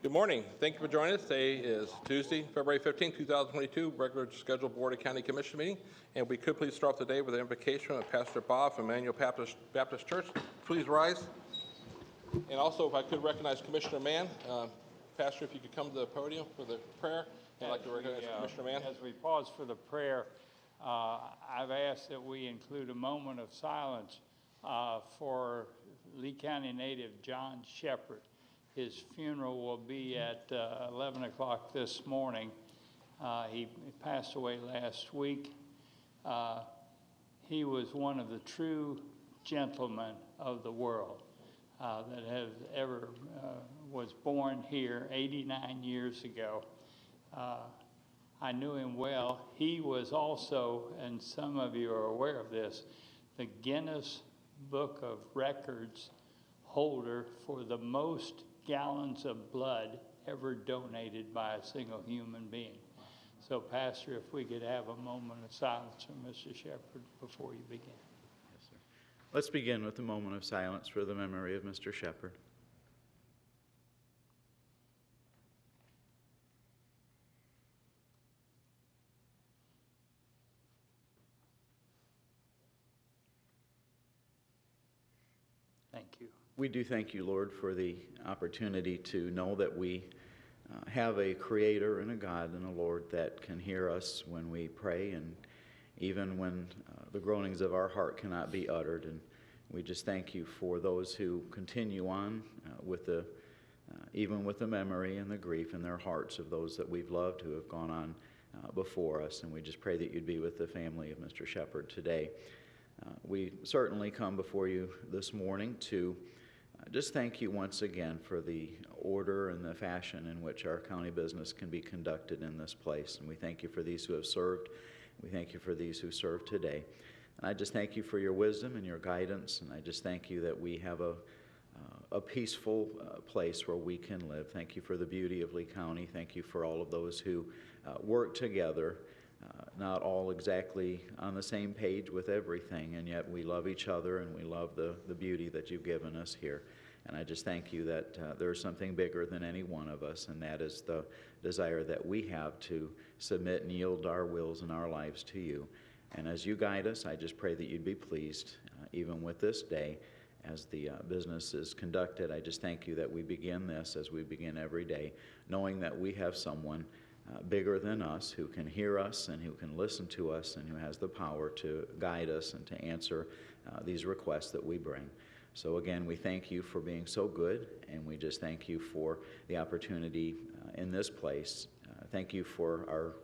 Good morning. Thank you for joining us. Today is Tuesday, February 15, 2022, regular scheduled Board of County Commission meeting. And we could please start off the day with an invocation of Pastor Bob from Emmanuel Baptist Church. Please rise. And also, if I could recognize Commissioner Mann. Pastor, if you could come to the podium for the prayer. I'd like to recognize Commissioner Mann. As we pause for the prayer, I've asked that we include a moment of silence for Lee County native John Shepard. His funeral will be at 11 o'clock this morning. He passed away last week. He was one of the true gentlemen of the world that has ever was born here 89 years ago. I knew him well. He was also, and some of you are aware of this, the Guinness Book of Records holder for the most gallons of blood ever donated by a single human being. So, Pastor, if we could have a moment of silence for Mr. Shepard before you begin. Yes, sir. Let's begin with a moment of silence for the memory of Mr. Shepard. Thank you. We do thank you, Lord, for the opportunity to know that we have a Creator and a God and a Lord that can hear us when we pray, and even when the groanings of our heart cannot be uttered. And we just thank you for those who continue on with the even with the memory and the grief in their hearts of those that we've loved who have gone on before us. And we just pray that you'd be with the family of Mr. Shepard today. We certainly come before you this morning to just thank you once again for the order and the fashion in which our county business can be conducted in this place. And we thank you for these who have served. We thank you for these who serve today. And I just thank you for your wisdom and your guidance. And I just thank you that we have a peaceful place where we can live. Thank you for the beauty of Lee County. Thank you for all of those who work together. Not all exactly on the same page with everything, and yet we love each other and we love the beauty that you've given us here. And I just thank you that there's something bigger than any one of us, and that is the desire that we have to submit and yield our wills and our lives to you. And as you guide us, I just pray that you'd be pleased, even with this day, as the business is conducted. I just thank you that we begin this as we begin every day, knowing that we have someone bigger than us, who can hear us and who can listen to us and who has the power to guide us and to answer these requests that we bring. So again, we thank you for being so good, and we just thank you for the opportunity in this place. Thank you for our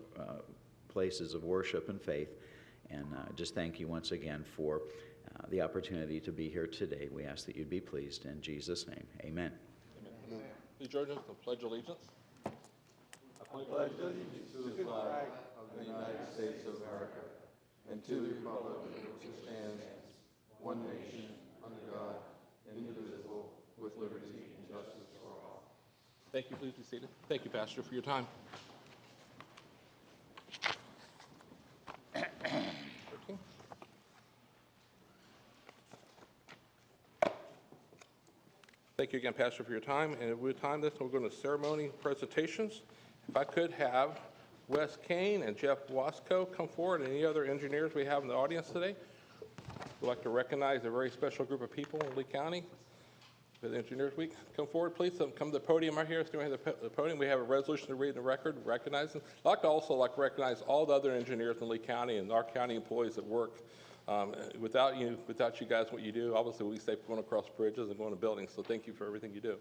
places of worship and faith, and just thank you once again for the opportunity to be here today. We ask that you'd be pleased. In Jesus' name, amen. Amen. Please join us in the Pledge of Allegiance. I pledge allegiance to the flag of the United States of America and to the republic for which it stands, one nation, under God, indivisible, with liberty and justice for all. Thank you. Please be seated. Thank you, Pastor, for your time. Thank you again, Pastor, for your time. And with time, we're going to ceremony presentations. If I could have Wes Kane and Jeff Wasco come forward, and any other engineers we have in the audience today. We'd like to recognize a very special group of people in Lee County for the Engineers Week. Come forward, please. Come to the podium right here. Stay at the podium. We have a resolution to read in the record recognizing. I'd like to also recognize all the other engineers in Lee County and our county employees that work. Without you guys, what you do, obviously we stay going across bridges and going to buildings, so thank you for everything you do.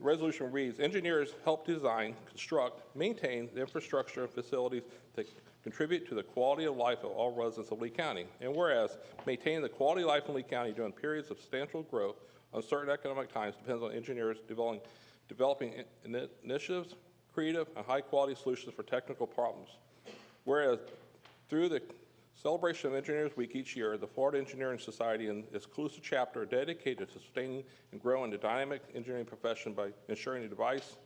The resolution reads, engineers help design, construct, maintain the infrastructure and facilities that contribute to the quality of life of all residents of Lee County. And whereas maintaining the quality of life in Lee County during periods of substantial growth, uncertain economic times, depends on engineers developing initiatives, creative, and high-quality solutions for technical problems. Whereas through the celebration of Engineers Week each year, the Florida Engineering Society and its Colusa chapter are dedicated to sustaining and growing the dynamic engineering profession by ensuring a diverse,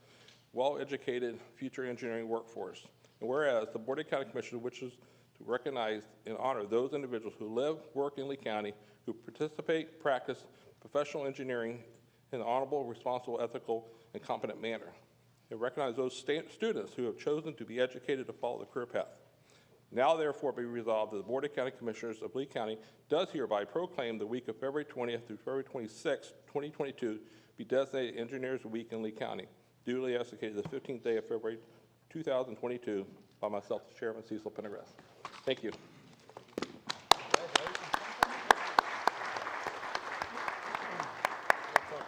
well-educated future engineering workforce. And whereas the Board of County Commissioners wishes to recognize and honor those individuals who live, work in Lee County, who participate, practice professional engineering in an honorable, responsible, ethical, and competent manner. It recognizes those students who have chosen to be educated to follow the career path. Now therefore be resolved that the Board of County Commissioners of Lee County does hereby proclaim the week of February 20th through February 26th, 2022 be designated Engineers Week in Lee County, duly executed the 15th day of February 2022 by myself, Chairman Cecil Pendergrass. Thank you.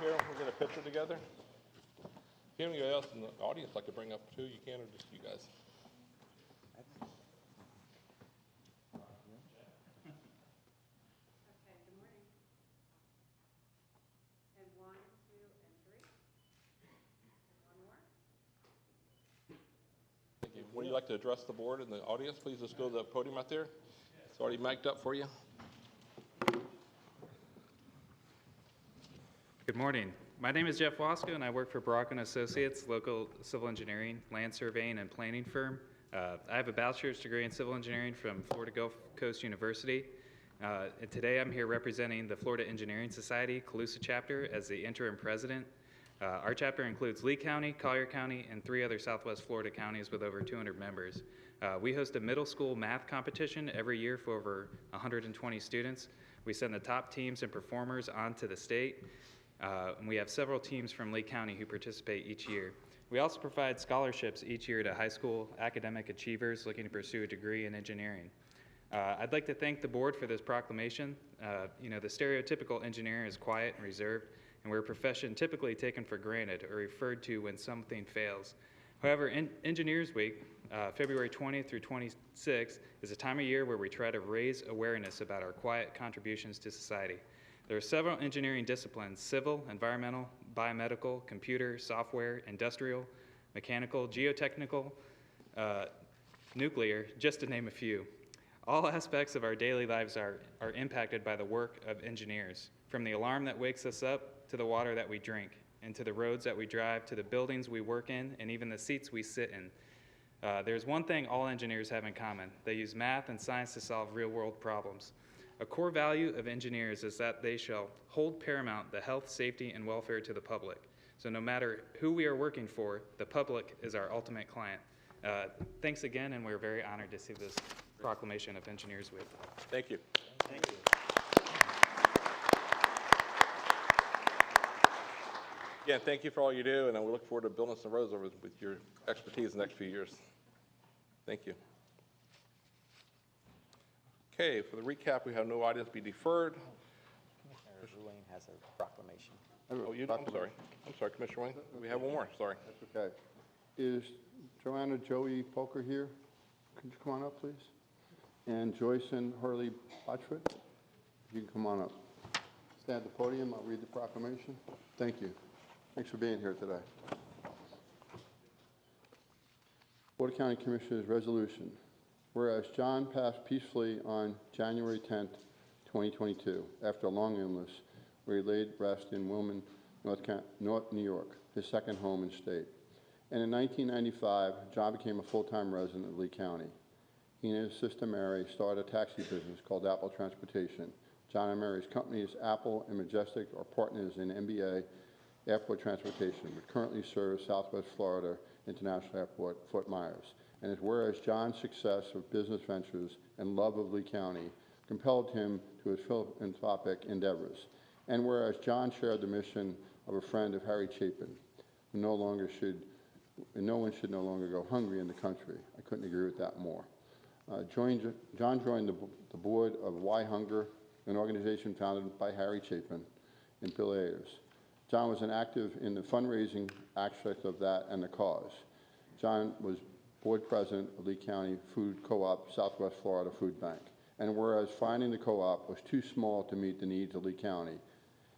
Here, we'll get a picture together. If anybody else in the audience like to bring up too, you can, or just you guys. Okay, good morning. And 1, 2, and 3. And one more. Thank you. Would you like to address the board and the audience? Please just go to the podium right there. It's already mic'd up for you. Good morning. My name is Jeff Wasco, and I work for Brock & Associates, local civil engineering, land surveying, and planning firm. I have a bachelor's degree in civil engineering from Florida Gulf Coast University. And today I'm here representing the Florida Engineering Society, Colusa chapter, as the interim president. Our chapter includes Lee County, Collier County, and 3 other Southwest Florida counties with over 200 members. We host a middle school math competition every year for over 120 students. We send the top teams and performers onto the state. And we have several teams from Lee County who participate each year. We also provide scholarships each year to high school academic achievers looking to pursue a degree in engineering. I'd like to thank the board for this proclamation. The stereotypical engineer is quiet and reserved, and we're a profession typically taken for granted or referred to when something fails. However, Engineers Week, February 20th through 26th, is a time of year where we try to raise awareness about our quiet contributions to society. There are several engineering disciplines: civil, environmental, biomedical, computer, software, industrial, mechanical, geotechnical, nuclear, just to name a few. All aspects of our daily lives are impacted by the work of engineers, from the alarm that wakes us up to the water that we drink, and to the roads that we drive, to the buildings we work in, and even the seats we sit in. There's one thing all engineers have in common: they use math and science to solve real-world problems. A core value of engineers is that they shall hold paramount the health, safety, and welfare to the public. So no matter who we are working for, the public is our ultimate client. Thanks again, and we're very honored to see this proclamation of Engineers Week. Thank you. Thank you. Again, thank you for all you do, and we look forward to building some roads over with your expertise in the next few years. Thank you. Okay, for the recap, we have no items to be deferred. Commissioner Ruane has a proclamation. Oh, I'm sorry, Commissioner Wayne. We have one more, sorry. That's okay. Is Joanna Joey Poker here? Could you come on up, please? And Joyce and Hurley Botchford, you can come on up. Stand at the podium, I'll read the proclamation. Thank you. Thanks for being here today. Board of County Commissioners Resolution. Whereas John passed peacefully on January 10th, 2022, after a long illness, where he laid rest in Wilmington, North New York, his second home and state. And in 1995, John became a full-time resident of Lee County. He and his sister Mary started a taxi business called Apple Transportation. John and Mary's companies, Apple and Majestic, are partners in NBA Airport Transportation, which currently serves Southwest Florida International Airport, Fort Myers. And it's whereas John's success of business ventures and love of Lee County compelled him to his philanthropic endeavors. And whereas John shared the mission of a friend of Harry Chapin, who no one should no longer go hungry in the country. I couldn't agree with that more. John joined the board of Why Hunger, an organization founded by Harry Chapin and Bill Ayers. John was an active in the fundraising aspect of that and the cause. John was board president of Lee County Food Co-op, Southwest Florida Food Bank. And whereas finding the co-op was too small to meet the needs of Lee County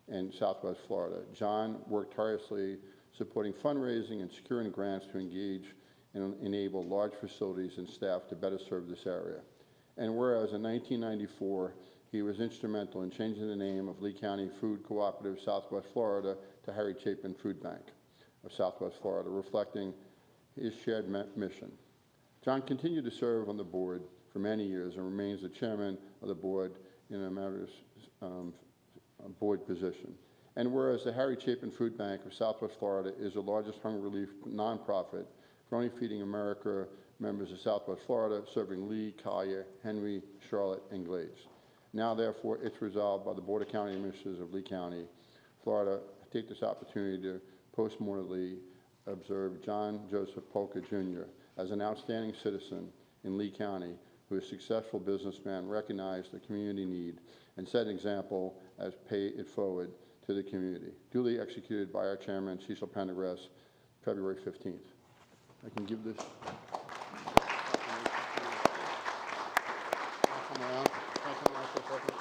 and Southwest Florida, John worked tirelessly supporting fundraising and securing grants to engage and enable large facilities and staff to better serve this area. And whereas in 1994, he was instrumental in changing the name of Lee County Food Cooperative Southwest Florida to Harry Chapin Food Bank of Southwest Florida, reflecting his shared mission. John continued to serve on the board for many years and remains the chairman of the board in a emeritus board position. And whereas the Harry Chapin Food Bank of Southwest Florida is the largest hunger relief nonprofit for only Feeding America members of Southwest Florida, serving Lee, Collier, Henry, Charlotte, and Glades. Now, therefore, it's resolved by the Board of County Commissioners of Lee County, Florida, to take this opportunity to postmortemly observe John Joseph Polka Jr. as an outstanding citizen in Lee County, who is a successful businessman, recognized the community need, and set an example as pay it forward to the community. Duly executed by our chairman, Cecil Pendergrass, February 15th. I can give this. Come around. Come around for a second.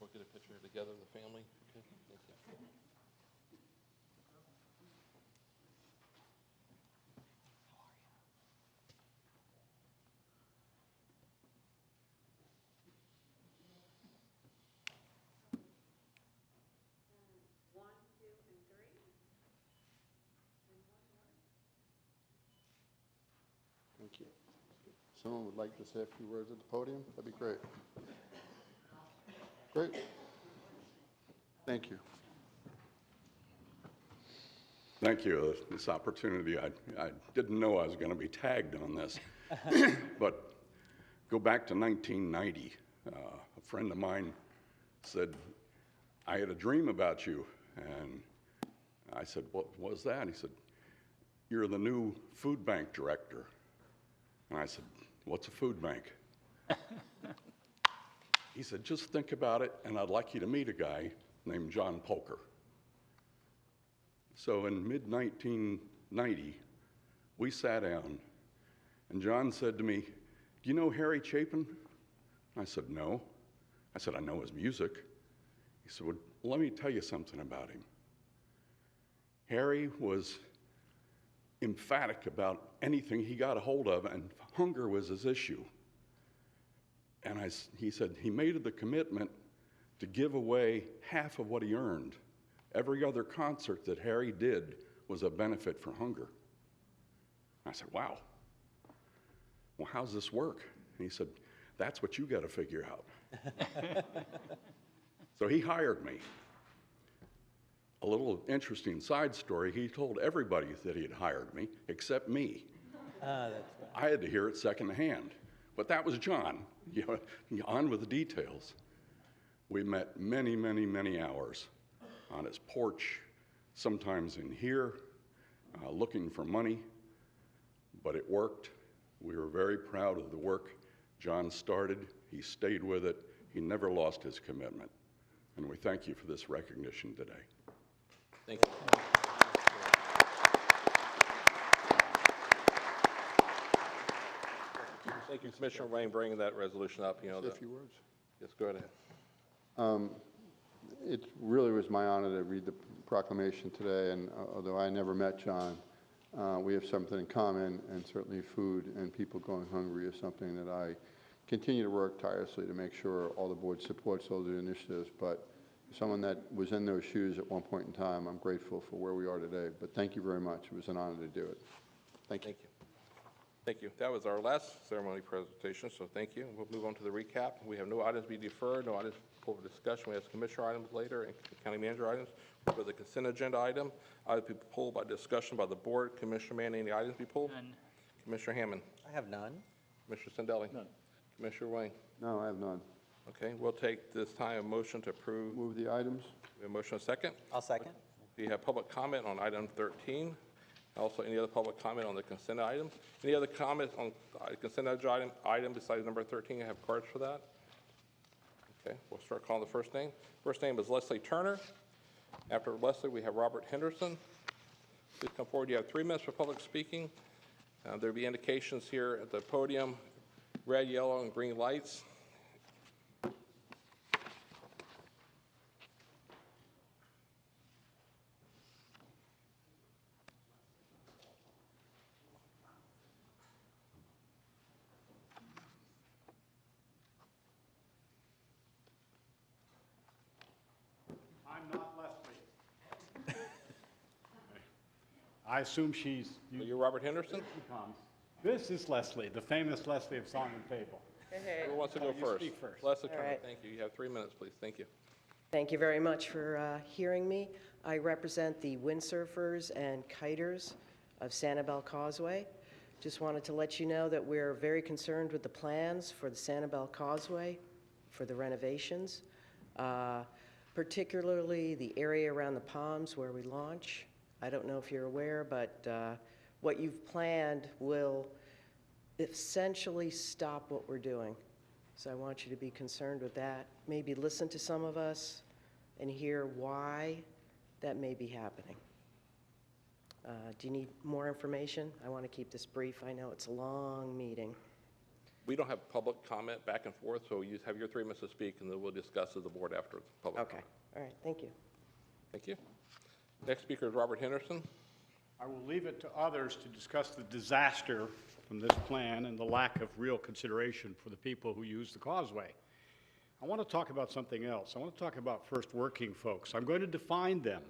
We'll get a picture together of the family. Okay. Thank you. One, two, and three. And one more. Thank you. Someone would like to say a few words at the podium? That'd be great. Great. Thank you. Thank you. This opportunity, I didn't know I was going to be tagged on this. But go back to 1990. A friend of mine said, I had a dream about you. And I said, what was that? He said, you're the new food bank director. And I said, what's a food bank? He said, just think about it, and I'd like you to meet a guy named John Polker. So in mid-1990, we sat down, and John said to me, do you know Harry Chapin? I said, no. I said, I know his music. He said, well, let me tell you something about him. Harry was emphatic about anything he got a hold of, and hunger was his issue. And he said he made the commitment to give away half of what he earned. Every other concert that Harry did was a benefit for hunger. I said, wow. Well, how's this work? And he said, that's what you got to figure out. So he hired me. A little interesting side story, he told everybody that he had hired me except me. That's right. I had to hear it secondhand. But that was John, on with the details. We met many, many, many hours on his porch, sometimes in here, looking for money, but it worked. We were very proud of the work John started. He stayed with it. He never lost his commitment. And we thank you for this recognition today. Thank you. Thank you, Commissioner Wayne, bringing that resolution up. You know, Say a few words. yes, go ahead. It really was my honor to read the proclamation today, and although I never met John, we have something in common, and certainly food and people going hungry is something that I continue to work tirelessly to make sure all the board supports those initiatives. But someone that was in those shoes at one point in time, I'm grateful for where we are today. But thank you very much. It was an honor to do it. Thank you. Thank you. Thank you. That was our last ceremony presentation, so thank you. We'll move on to the recap. We have no items to be deferred, no items for discussion. We have commissioner items later and county manager items. For the consent agenda item, items to be pulled by discussion by the board. Commissioner Mann, any items to be pulled? None. Commissioner Hammond? I have none. Commissioner Sendelli? None. Commissioner Wayne? No, I have none. Okay, we'll take this time a motion to approve. Move the items. We have a motion and a second. I'll second. Do you have public comment on item 13? Also, any other public comment on the consent items? Any other comments on consent item besides number 13? You have cards for that? Okay, we'll start calling the first name. First name is Leslie Turner. After Leslie, we have Robert Henderson. Please come forward. You have 3 minutes for public speaking. There'll be indications here at the podium, red, yellow, and green lights. I assume she's. Are you Robert Henderson? This is Leslie, the famous Leslie of Song and Fable. Who wants to go You first? speak first. Leslie All Turner, right. thank you. You have 3 minutes, please. Thank you. Thank you very much for hearing me. I represent the windsurfers and kiters of Sanibel Causeway. Just wanted to let you know that we're very concerned with the plans for the Sanibel Causeway for the renovations, particularly the area around the Palms where we launch. I don't know if you're aware, but what you've planned will essentially stop what we're doing. So I want you to be concerned with that. Maybe listen to some of us and hear why that may be happening. Do you need more information? I want to keep this brief. I know it's a long meeting. We don't have public comment back and forth, so you have your 3 minutes to speak, and then we'll discuss as the board after the public Okay. comment. All right. Thank you. Thank you. Next speaker is Robert Henderson. I will leave it to others to discuss the disaster from this plan and the lack of real consideration for the people who use the causeway. I want to talk about something else. I want to talk about first working folks. I'm going to define them.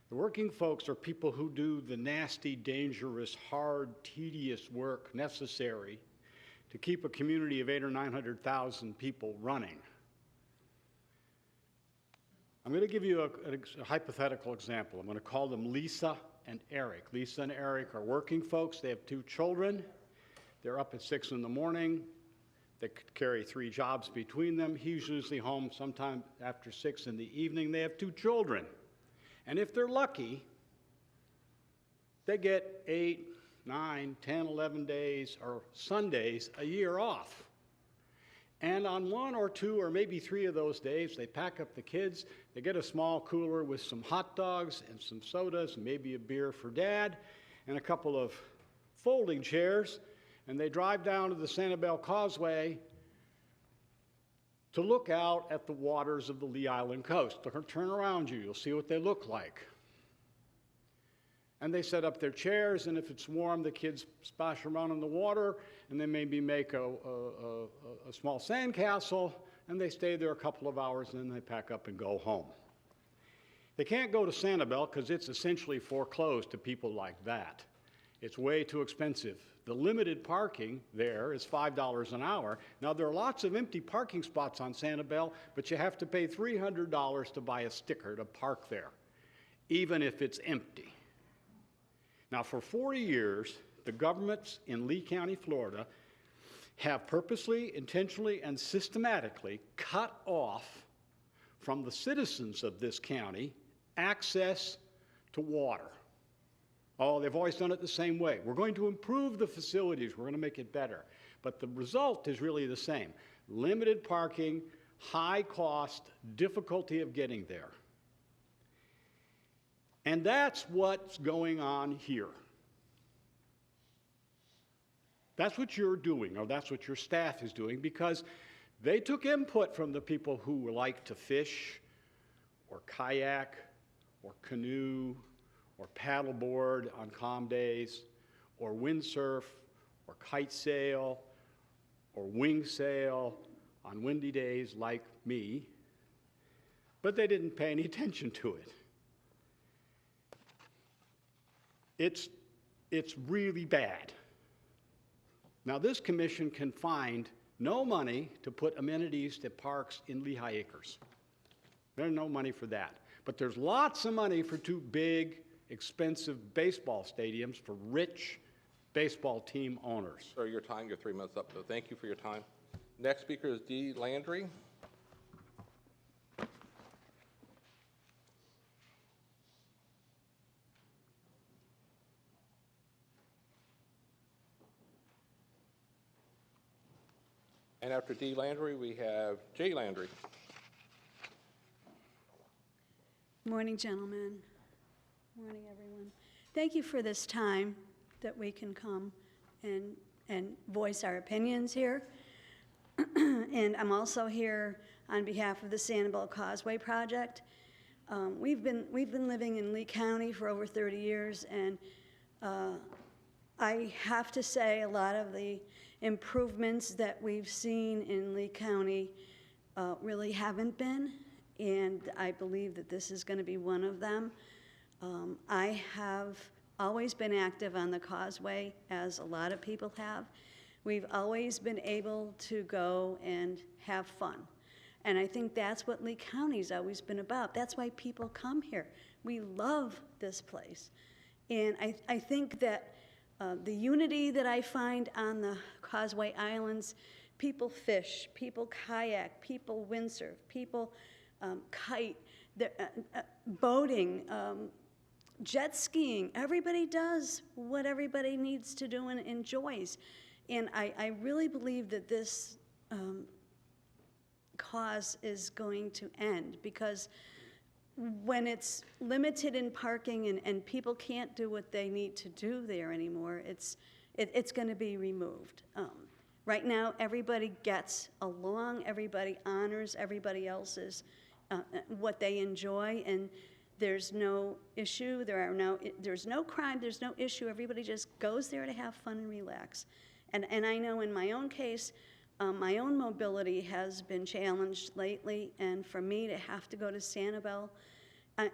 The working folks are people who do the nasty, dangerous, hard, tedious work necessary to keep a community of 800,000 or 900,000 people running. I'm going to give you a hypothetical example. I'm going to call them Lisa and Eric. Lisa and Eric are working folks. They have 2 children. They're up at 6 in the morning. They carry 3 jobs between them. He's usually home sometime after 6 in the evening. They have 2 children. And if they're lucky, they get 8, 9, 10, 11 days or Sundays a year off. And on 1 or 2 or maybe 3 of those days, they pack up the kids, they get a small cooler with some hot dogs and some sodas, and maybe a beer for Dad, and a couple of folding chairs, and they drive down to the Sanibel Causeway to look out at the waters of the Lee Island coast. Turn around you, you'll see what they look like. And they set up their chairs, and if it's warm, the kids splash around in the water, and they maybe make a small sandcastle, and they stay there a couple of hours, and then they pack up and go home. They can't go to Sanibel because it's essentially foreclosed to people like that. It's way too expensive. The limited parking there is $5 an hour. Now, there are lots of empty parking spots on Sanibel, but you have to pay $300 to buy a sticker to park there, even if it's empty. Now, for 40 years, the governments in Lee County, Florida, have purposely, intentionally, and systematically cut off from the citizens of this county access to water. Oh, they've always done it the same way. We're going to improve the facilities. We're going to make it better. But the result is really the same. Limited parking, high cost, difficulty of getting there. And that's what's going on here. That's what you're doing, or that's what your staff is doing, because they took input from the people who like to fish, or kayak, or canoe, or paddleboard on calm days, or windsurf, or kite sail, or wing sail on windy days like me, but they didn't pay any attention to it. It's really bad. Now, this commission can find no money to put amenities to parks in Lehigh Acres. There's no money for that. But there's lots of money for 2 big, expensive baseball stadiums for rich baseball team owners. Sir, your time, your 3 minutes up, so thank you for your time. Next speaker is Dee Landry. And after Dee Landry, we have Jay Landry. Morning, gentlemen. Morning, everyone. Thank you for this time that we can come and voice our opinions here. And I'm also here on behalf of the Sanibel Causeway project. We've been living in Lee County for over 30 years, and I have to say a lot of the improvements that we've seen in Lee County really haven't been, and I believe that this is going to be one of them. I have always been active on the Causeway, as a lot of people have. We've always been able to go and have fun. And I think that's what Lee County's always been about. That's why people come here. We love this place. And I think that the unity that I find on the Causeway Islands, people fish, people kayak, people windsurf, people kite, boating, jet skiing. Everybody does what everybody needs to do and enjoys. And I really believe that this cause is going to end, because when it's limited in parking and people can't do what they need to do there anymore, it's going to be removed. Right now, everybody gets along, everybody honors everybody else's, what they enjoy, and there's no issue, there's no crime, there's no issue. Everybody just goes there to have fun and relax. And I know in my own case, my own mobility has been challenged lately, and for me to have to go to Sanibel,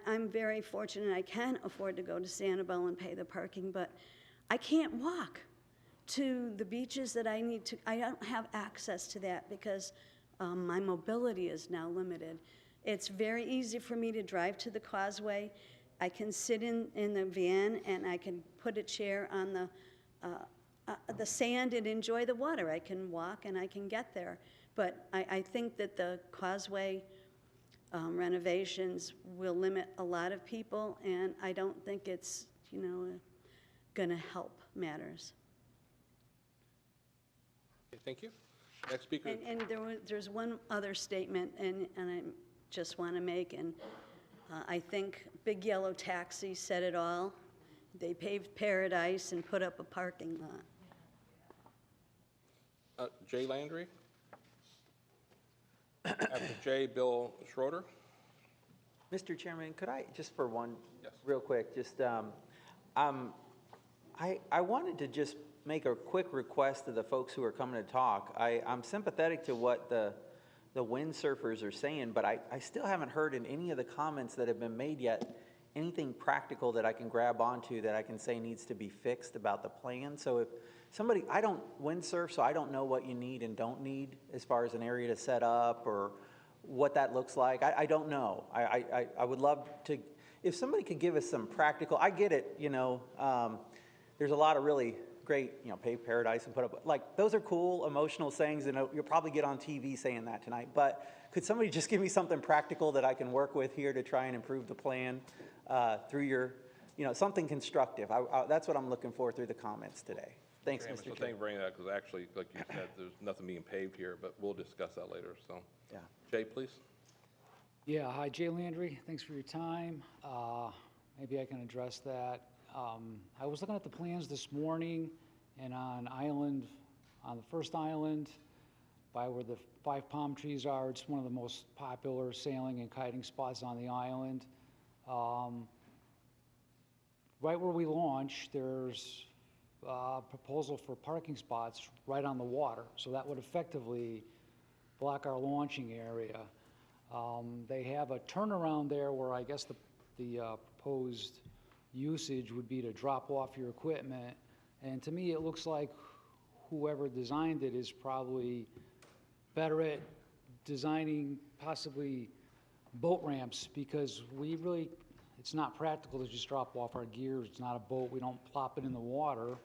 I'm very fortunate I can afford to go to Sanibel and pay the parking, but I can't walk to the beaches that I need to. I don't have access to that because my mobility is now limited. It's very easy for me to drive to the Causeway. I can sit in the van and I can put a chair on the sand and enjoy the water. I can walk and I can get there. But I think that the Causeway renovations will limit a lot of people, and I don't think it's, going to help matters. Okay, thank you. Next speaker. And there's one other statement, and I just want to make, and I think Big Yellow Taxi said it all. They paved paradise and put up a parking lot. Jay Landry. After Jay, Bill Schroeder. Mr. Chairman, could I, just for one, Yes. real quick, just, I wanted to just make a quick request to the folks who are coming to talk. I'm sympathetic to what the windsurfers are saying, but I still haven't heard in any of the comments that have been made yet anything practical that I can grab onto that I can say needs to be fixed about the plan. So if somebody, I don't windsurf, so I don't know what you need and don't need as far as an area to set up or what that looks like. I don't know. I would love to, if somebody could give us some practical, I get it, there's a lot of really great, pave paradise and put up, like, those are cool emotional sayings, and you'll probably get on TV saying that tonight, but could somebody just give me something practical that I can work with here to try and improve the plan through your, something constructive? That's what I'm looking for through the comments today. Thanks, Mr. Chair. Thank you for bringing that, because actually, like you said, there's nothing being paved here, but we'll discuss that later, so. Yeah. Jay, please. Yeah, hi, Jay Landry. Thanks for your time. Maybe I can address that. I was looking at the plans this morning, and on the first island, by where the 5 palm trees are, it's one of the most popular sailing and kiting spots on the island. Right where we launch, there's a proposal for parking spots right on the water, so that would effectively block our launching area. They have a turnaround there where I guess the proposed usage would be to drop off your equipment, and to me it looks like whoever designed it is probably better at designing possibly boat ramps, because it's not practical to just drop off our gear. It's not a boat. We don't plop it in the water.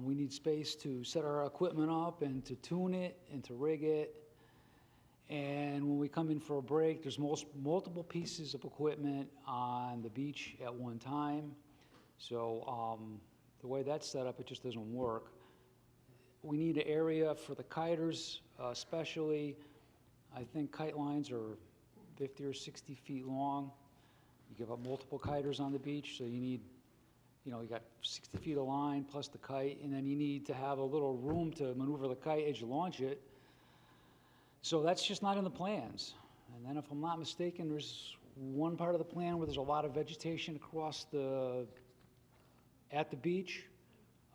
We need space to set our equipment up and to tune it and to rig it. And when we come in for a break, there's multiple pieces of equipment on the beach at one time. So the way that's set up, it just doesn't work. We need an area for the kiters, especially. I think kite lines are 50 or 60 feet long. You give up multiple kiters on the beach, so you need, you got 60 feet of line plus the kite, and then you need to have a little room to maneuver the kite as you launch it. So that's just not in the plans. And then if I'm not mistaken, there's one part of the plan where there's a lot of vegetation at the beach.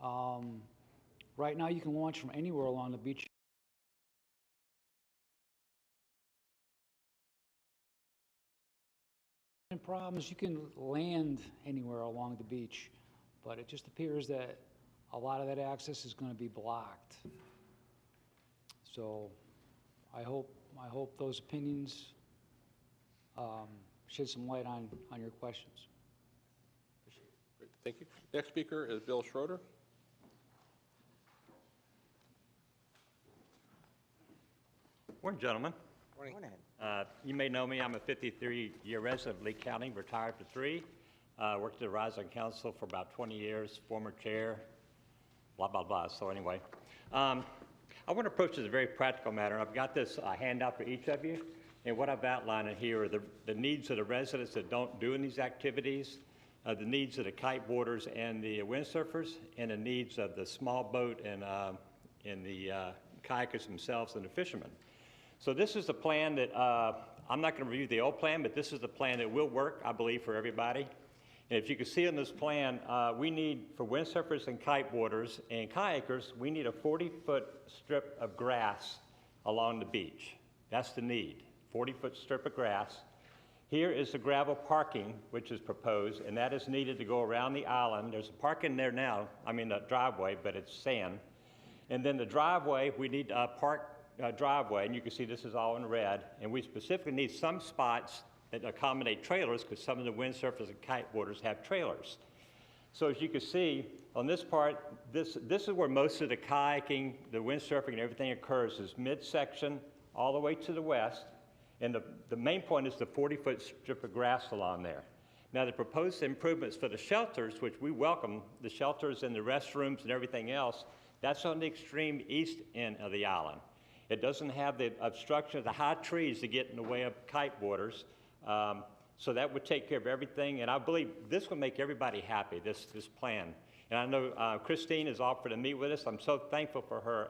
Right now you can launch from anywhere along the beach. The problem is you can land anywhere along the beach. But it just appears that a lot of that access is going to be blocked. So I hope those opinions shed some light on your questions. Great, thank you. Next speaker is Bill Schroeder. Morning, gentlemen. Morning. You may know me. I'm a 53-year resident of Lee County, retired for 3. Worked at the Rising Council for about 20 years, former chair, blah, blah, blah. So anyway, I want to approach this as a very practical matter. I've got this handout for each of you, and what I've outlined in here are the needs of the residents that don't do these activities, the needs of the kiteboarders and the windsurfers, and the needs of the small boat and the kayakers themselves and the fishermen. So this is the plan that, I'm not going to review the old plan, but this is the plan that will work, I believe, for everybody. And if you can see in this plan, we need, for windsurfers and kiteboarders and kayakers, we need a 40-foot strip of grass along the beach. That's the need, 40-foot strip of grass. Here is the gravel parking, which is proposed, and that is needed to go around the island. There's a parking there now, I mean a driveway, but it's sand. And then the driveway, we need a driveway, and you can see this is all in red, and we specifically need some spots that accommodate trailers because some of the windsurfers and kiteboarders have trailers. So as you can see on this part, this is where most of the kayaking, the windsurfing and everything occurs, is midsection all the way to the west, and the main point is the 40-foot strip of grass along there. Now the proposed improvements for the shelters, which we welcome, the shelters and the restrooms and everything else, that's on the extreme east end of the island. It doesn't have the obstruction of the high trees to get in the way of kiteboarders. So that would take care of everything, and I believe this will make everybody happy, this plan. And I know Christine has offered to meet with us. I'm so thankful for her.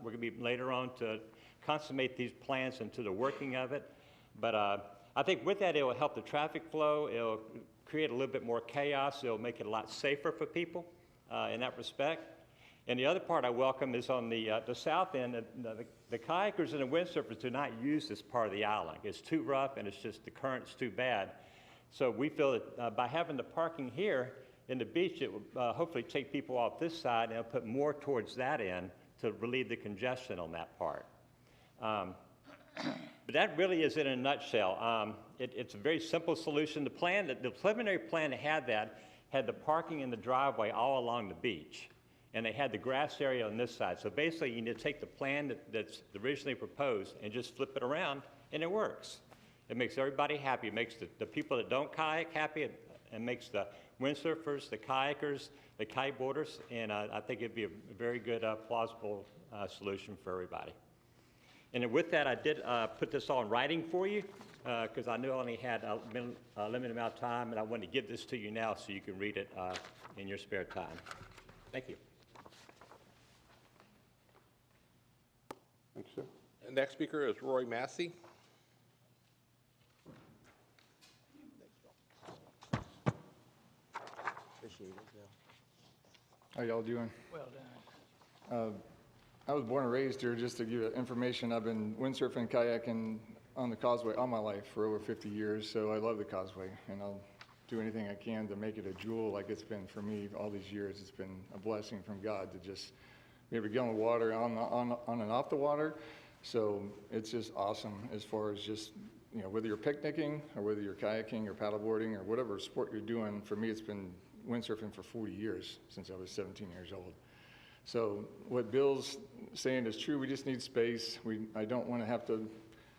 We're going to be later on to consummate these plans into the working of it. But I think with that, it will help the traffic flow. It'll create a little bit more chaos. It'll make it a lot safer for people in that respect. And the other part I welcome is on the south end, the kayakers and the windsurfers do not use this part of the island. It's too rough and it's just the current's too bad. So we feel that by having the parking here in the beach, it will hopefully take people off this side and it'll put more towards that end to relieve the congestion on that part. But that really is in a nutshell. It's a very simple solution. The preliminary plan had the parking in the driveway all along the beach. And they had the grass area on this side. So basically, you need to take the plan that's originally proposed and just flip it around, and it works. It makes everybody happy. It makes the people that don't kayak happy, and makes the windsurfers, the kayakers, the kiteboarders, and I think it'd be a very good, plausible solution for everybody. And then with that, I did put this all in writing for you, because I knew I only had a limited amount of time, and I wanted to give this to you now so you can read it in your spare time. Thank you. Thanks, sir. And next speaker is Roy Massey. Appreciate it, Bill. How y'all doing? Well done. I was born and raised here. Just to give you information, I've been windsurfing, kayaking on the Causeway all my life for over 50 years, so I love the Causeway, and I'll do anything I can to make it a jewel like it's been for me all these years. It's been a blessing from God to just be able to get on the water, on and off the water. So it's just awesome as far as just, you know, whether you're picnicking or whether you're kayaking or paddleboarding or whatever sport you're doing. For me, it's been windsurfing for 40 years since I was 17 years old. So what Bill's saying is true. We just need space. I don't want to have to,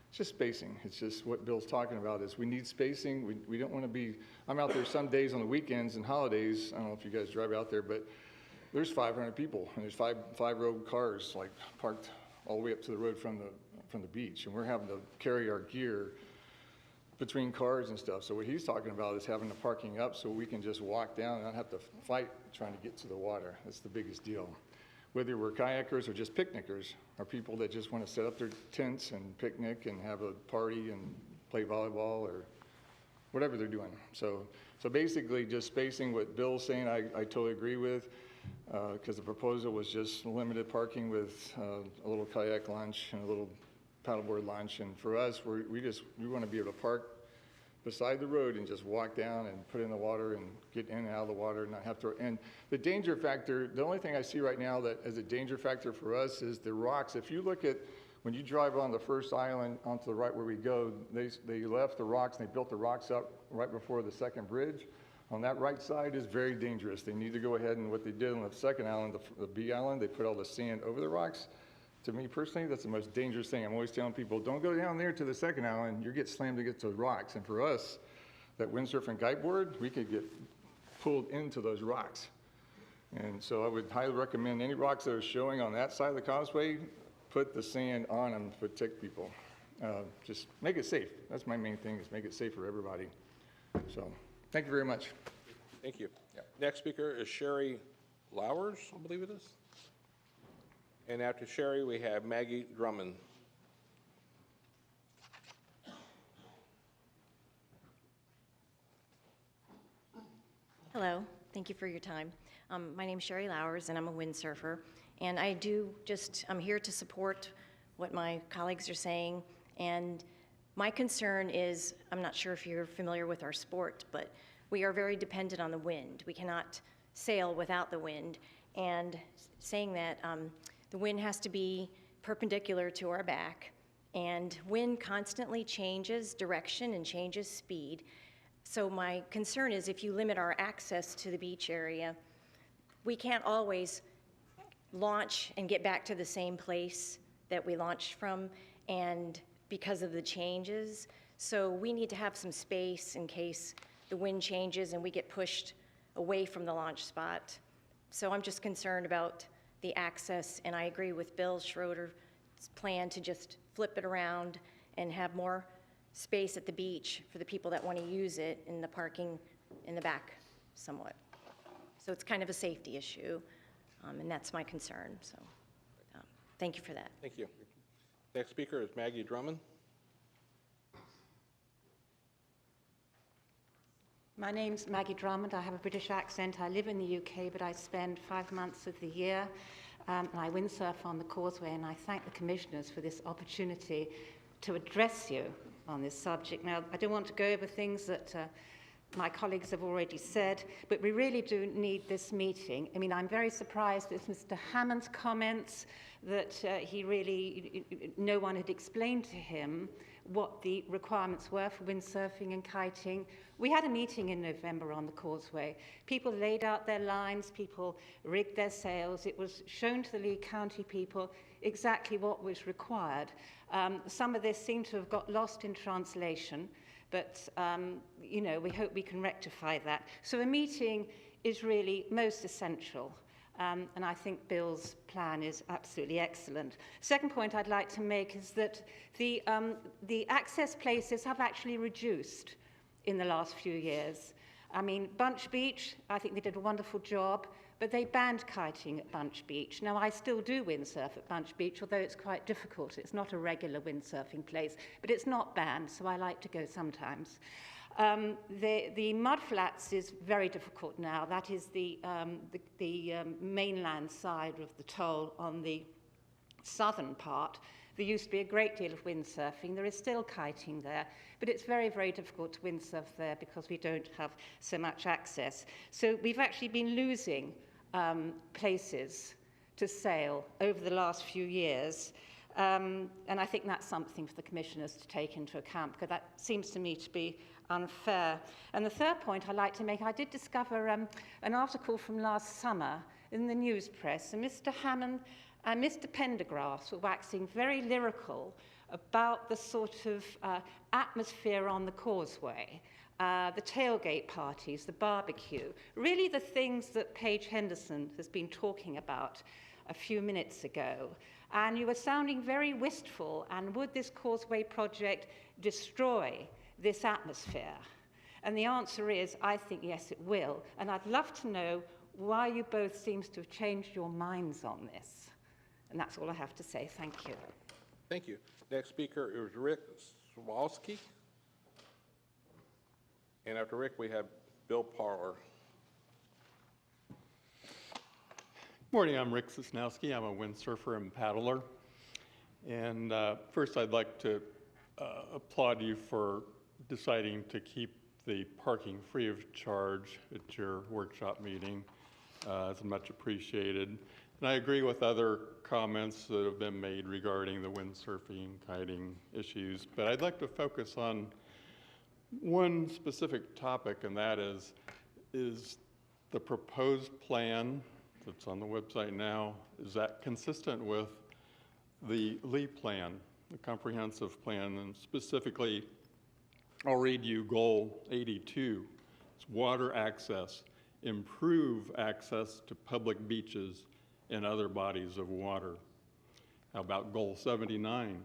it's just spacing. It's just what Bill's talking about is we need spacing. We don't want to be, I'm out there some days on the weekends and holidays. I don't know if you guys drive out there, but there's 500 people and there's five road cars like parked all the way up to the road from the beach, and we're having to carry our gear between cars and stuff. So what he's talking about is having the parking up so we can just walk down and not have to fight trying to get to the water. That's the biggest deal. Whether we're kayakers or just picnickers, or people that just want to set up their tents and picnic and have a party and play volleyball or whatever they're doing. So basically just spacing what Bill's saying, I totally agree with. Because the proposal was just limited parking with a little kayak launch and a little paddleboard launch. And for us, we want to be able to park beside the road and just walk down and put in the water and get in and out of the water and not have to. And the danger factor, the only thing I see right now that as a danger factor for us is the rocks. If you look at, when you drive on the first island onto the right where we go, they left the rocks and they built the rocks up right before the second bridge. On that right side is very dangerous. They need to go ahead and what they did on the second island, the B island, they put all the sand over the rocks. To me personally, that's the most dangerous thing. I'm always telling people, don't go down there to the second island. You get slammed against those rocks. And for us, that windsurf and kiteboard, we could get pulled into those rocks. And so I would highly recommend any rocks that are showing on that side of the causeway, put the sand on them to protect people. Just make it safe. That's my main thing, is make it safe for everybody. So, thank you very much. Thank you. Next speaker is Sherry Lowers, I believe it is. And after Sherry, we have Maggie Drummond. Hello, thank you for your time. My name's Sherry Lowers, and I'm a windsurfer. And I'm here to support what my colleagues are saying. And my concern is, I'm not sure if you're familiar with our sport, but we are very dependent on the wind. We cannot sail without the wind. And saying that, the wind has to be perpendicular to our back. And wind constantly changes direction and changes speed. So my concern is if you limit our access to the beach area, we can't always launch and get back to the same place that we launched from, and because of the changes. So we need to have some space in case the wind changes and we get pushed away from the launch spot. So I'm just concerned about the access, and I agree with Bill Schroeder's plan to just flip it around and have more space at the beach for the people that want to use it in the parking in the back somewhat. So it's kind of a safety issue, and that's my concern. So thank you for that. Thank you. Next speaker is Maggie Drummond. My name's Maggie Drummond. I have a British accent. I live in the UK, but I spend 5 months of the year, and I windsurf on the Causeway, and I thank the commissioners for this opportunity to address you on this subject. Now, I don't want to go over things that my colleagues have already said, but we really do need this meeting. I mean, I'm very surprised with Mr. Hammond's comments that no one had explained to him what the requirements were for windsurfing and kiting. We had a meeting in November on the Causeway. People laid out their lines, people rigged their sails. It was shown to the Lee County people exactly what was required. Some of this seemed to have got lost in translation, but we hope we can rectify that. So a meeting is really most essential. And I think Bill's plan is absolutely excellent. Second point I'd like to make is that the access places have actually reduced in the last few years. I mean, Bunch Beach, I think they did a wonderful job, but they banned kiting at Bunch Beach. Now, I still do windsurf at Bunch Beach, although it's quite difficult. It's not a regular windsurfing place, but it's not banned, so I like to go sometimes. The mudflats is very difficult now. That is the mainland side of the toll on the southern part. There used to be a great deal of windsurfing. There is still kiting there, but it's very, very difficult to windsurf there because we don't have so much access. So we've actually been losing places to sail over the last few years. And I think that's something for the commissioners to take into account, because that seems to me to be unfair. And the third point I'd like to make, I did discover an article from last summer in the news press, and Mr. Hammond and Mr. Pendergrass were waxing very lyrical about the sort of atmosphere on the Causeway, the tailgate parties, the barbecue, really the things that Paige Henderson has been talking about a few minutes ago. And you were sounding very wistful, and would this Causeway project destroy this atmosphere? And the answer is, I think yes, it will. And I'd love to know why you both seems to have changed your minds on this. And that's all I have to say. Thank you. Thank you. Next speaker is Rick Swalski. And after Rick, we have Bill Parler. Morning, I'm Rick Sosnowski. I'm a windsurfer and paddler. And first, I'd like to applaud you for deciding to keep the parking free of charge at your workshop meeting. It's much appreciated. And I agree with other comments that have been made regarding the windsurfing, kiting issues, but I'd like to focus on one specific topic, and that is the proposed plan that's on the website now, is that consistent with the Lee plan, the comprehensive plan, and specifically, I'll read you goal 82. It's water access, improve access to public beaches and other bodies of water. How about goal 79?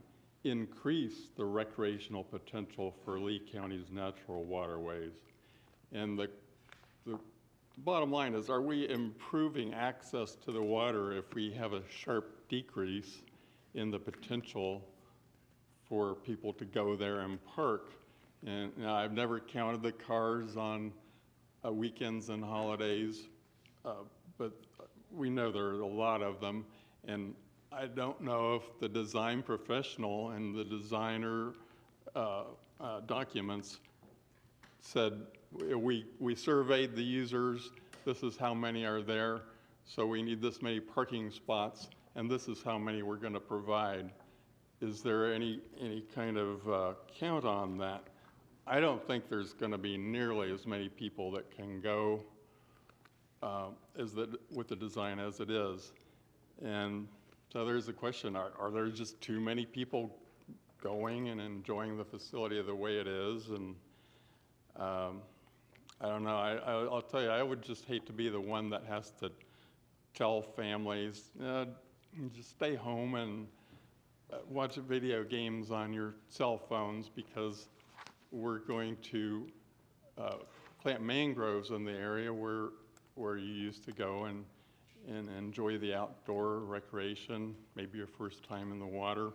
Increase the recreational potential for Lee County's natural waterways. And the bottom line is, are we improving access to the water if we have a sharp decrease in the potential for people to go there and park? And now, I've never counted the cars on weekends and holidays, but we know there are a lot of them, and I don't know if the design professional and the designer documents said, we surveyed the users, this is how many are there, so we need this many parking spots, and this is how many we're going to provide. Is there any kind of count on that? I don't think there's going to be nearly as many people that can go with the design as it is. And so there's a question, are there just too many people going and enjoying the facility the way it is? And I don't know, I'll tell you, I would just hate to be the one that has to tell families, just stay home and watch video games on your cell phones because we're going to plant mangroves in the area where you used to go and enjoy the outdoor recreation, maybe your first time in the water.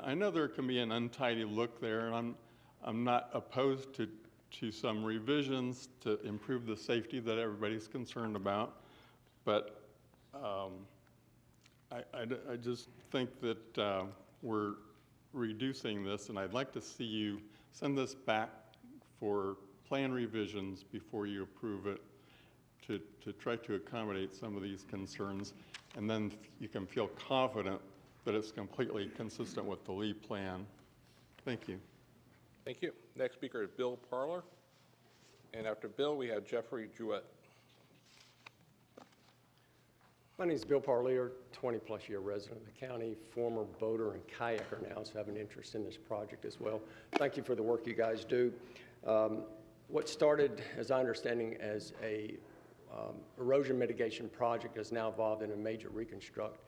I know there can be an untidy look there, and I'm not opposed to some revisions to improve the safety that everybody's concerned about, but I just think that we're reducing this, and I'd like to see you send this back for plan revisions before you approve it to try to accommodate some of these concerns, and then you can feel confident that it's completely consistent with the Lee plan. Thank you. Thank you. Next speaker is Bill Parler. And after Bill, we have Jeffrey Jewett. My name is Bill Parlier, 20-plus year resident of the county, former boater and kayaker now, so I have an interest in this project as well. Thank you for the work you guys do. What started, as I understanding, as a erosion mitigation project has now evolved in a major reconstruct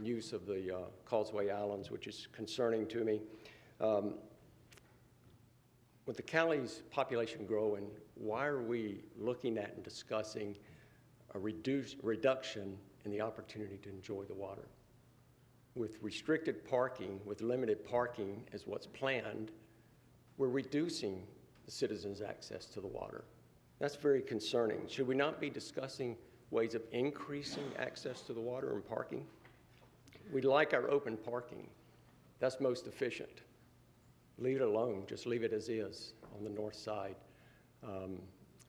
use of the Causeway Islands, which is concerning to me. With the county's population growing, why are we looking at and discussing a reduction in the opportunity to enjoy the water? With restricted parking, with limited parking as what's planned, we're reducing the citizens' access to the water. That's very concerning. Should we not be discussing ways of increasing access to the water and parking? We like our open parking. That's most efficient. Leave it alone, just leave it as is on the north side.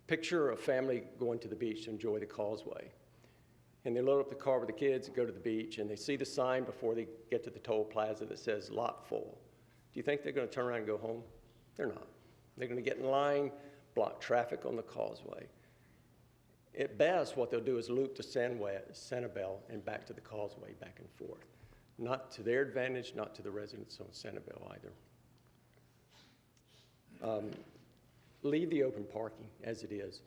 Picture a family going to the beach to enjoy the Causeway. And they load up the car with the kids and go to the beach, and they see the sign before they get to the toll plaza that says lot full. Do you think they're going to turn around and go home? They're not. They're going to get in line, block traffic on the Causeway. At best, what they'll do is loop to Sanibel and back to the Causeway, back and forth. Not to their advantage, not to the residents on Sanibel either. Leave the open parking as it is.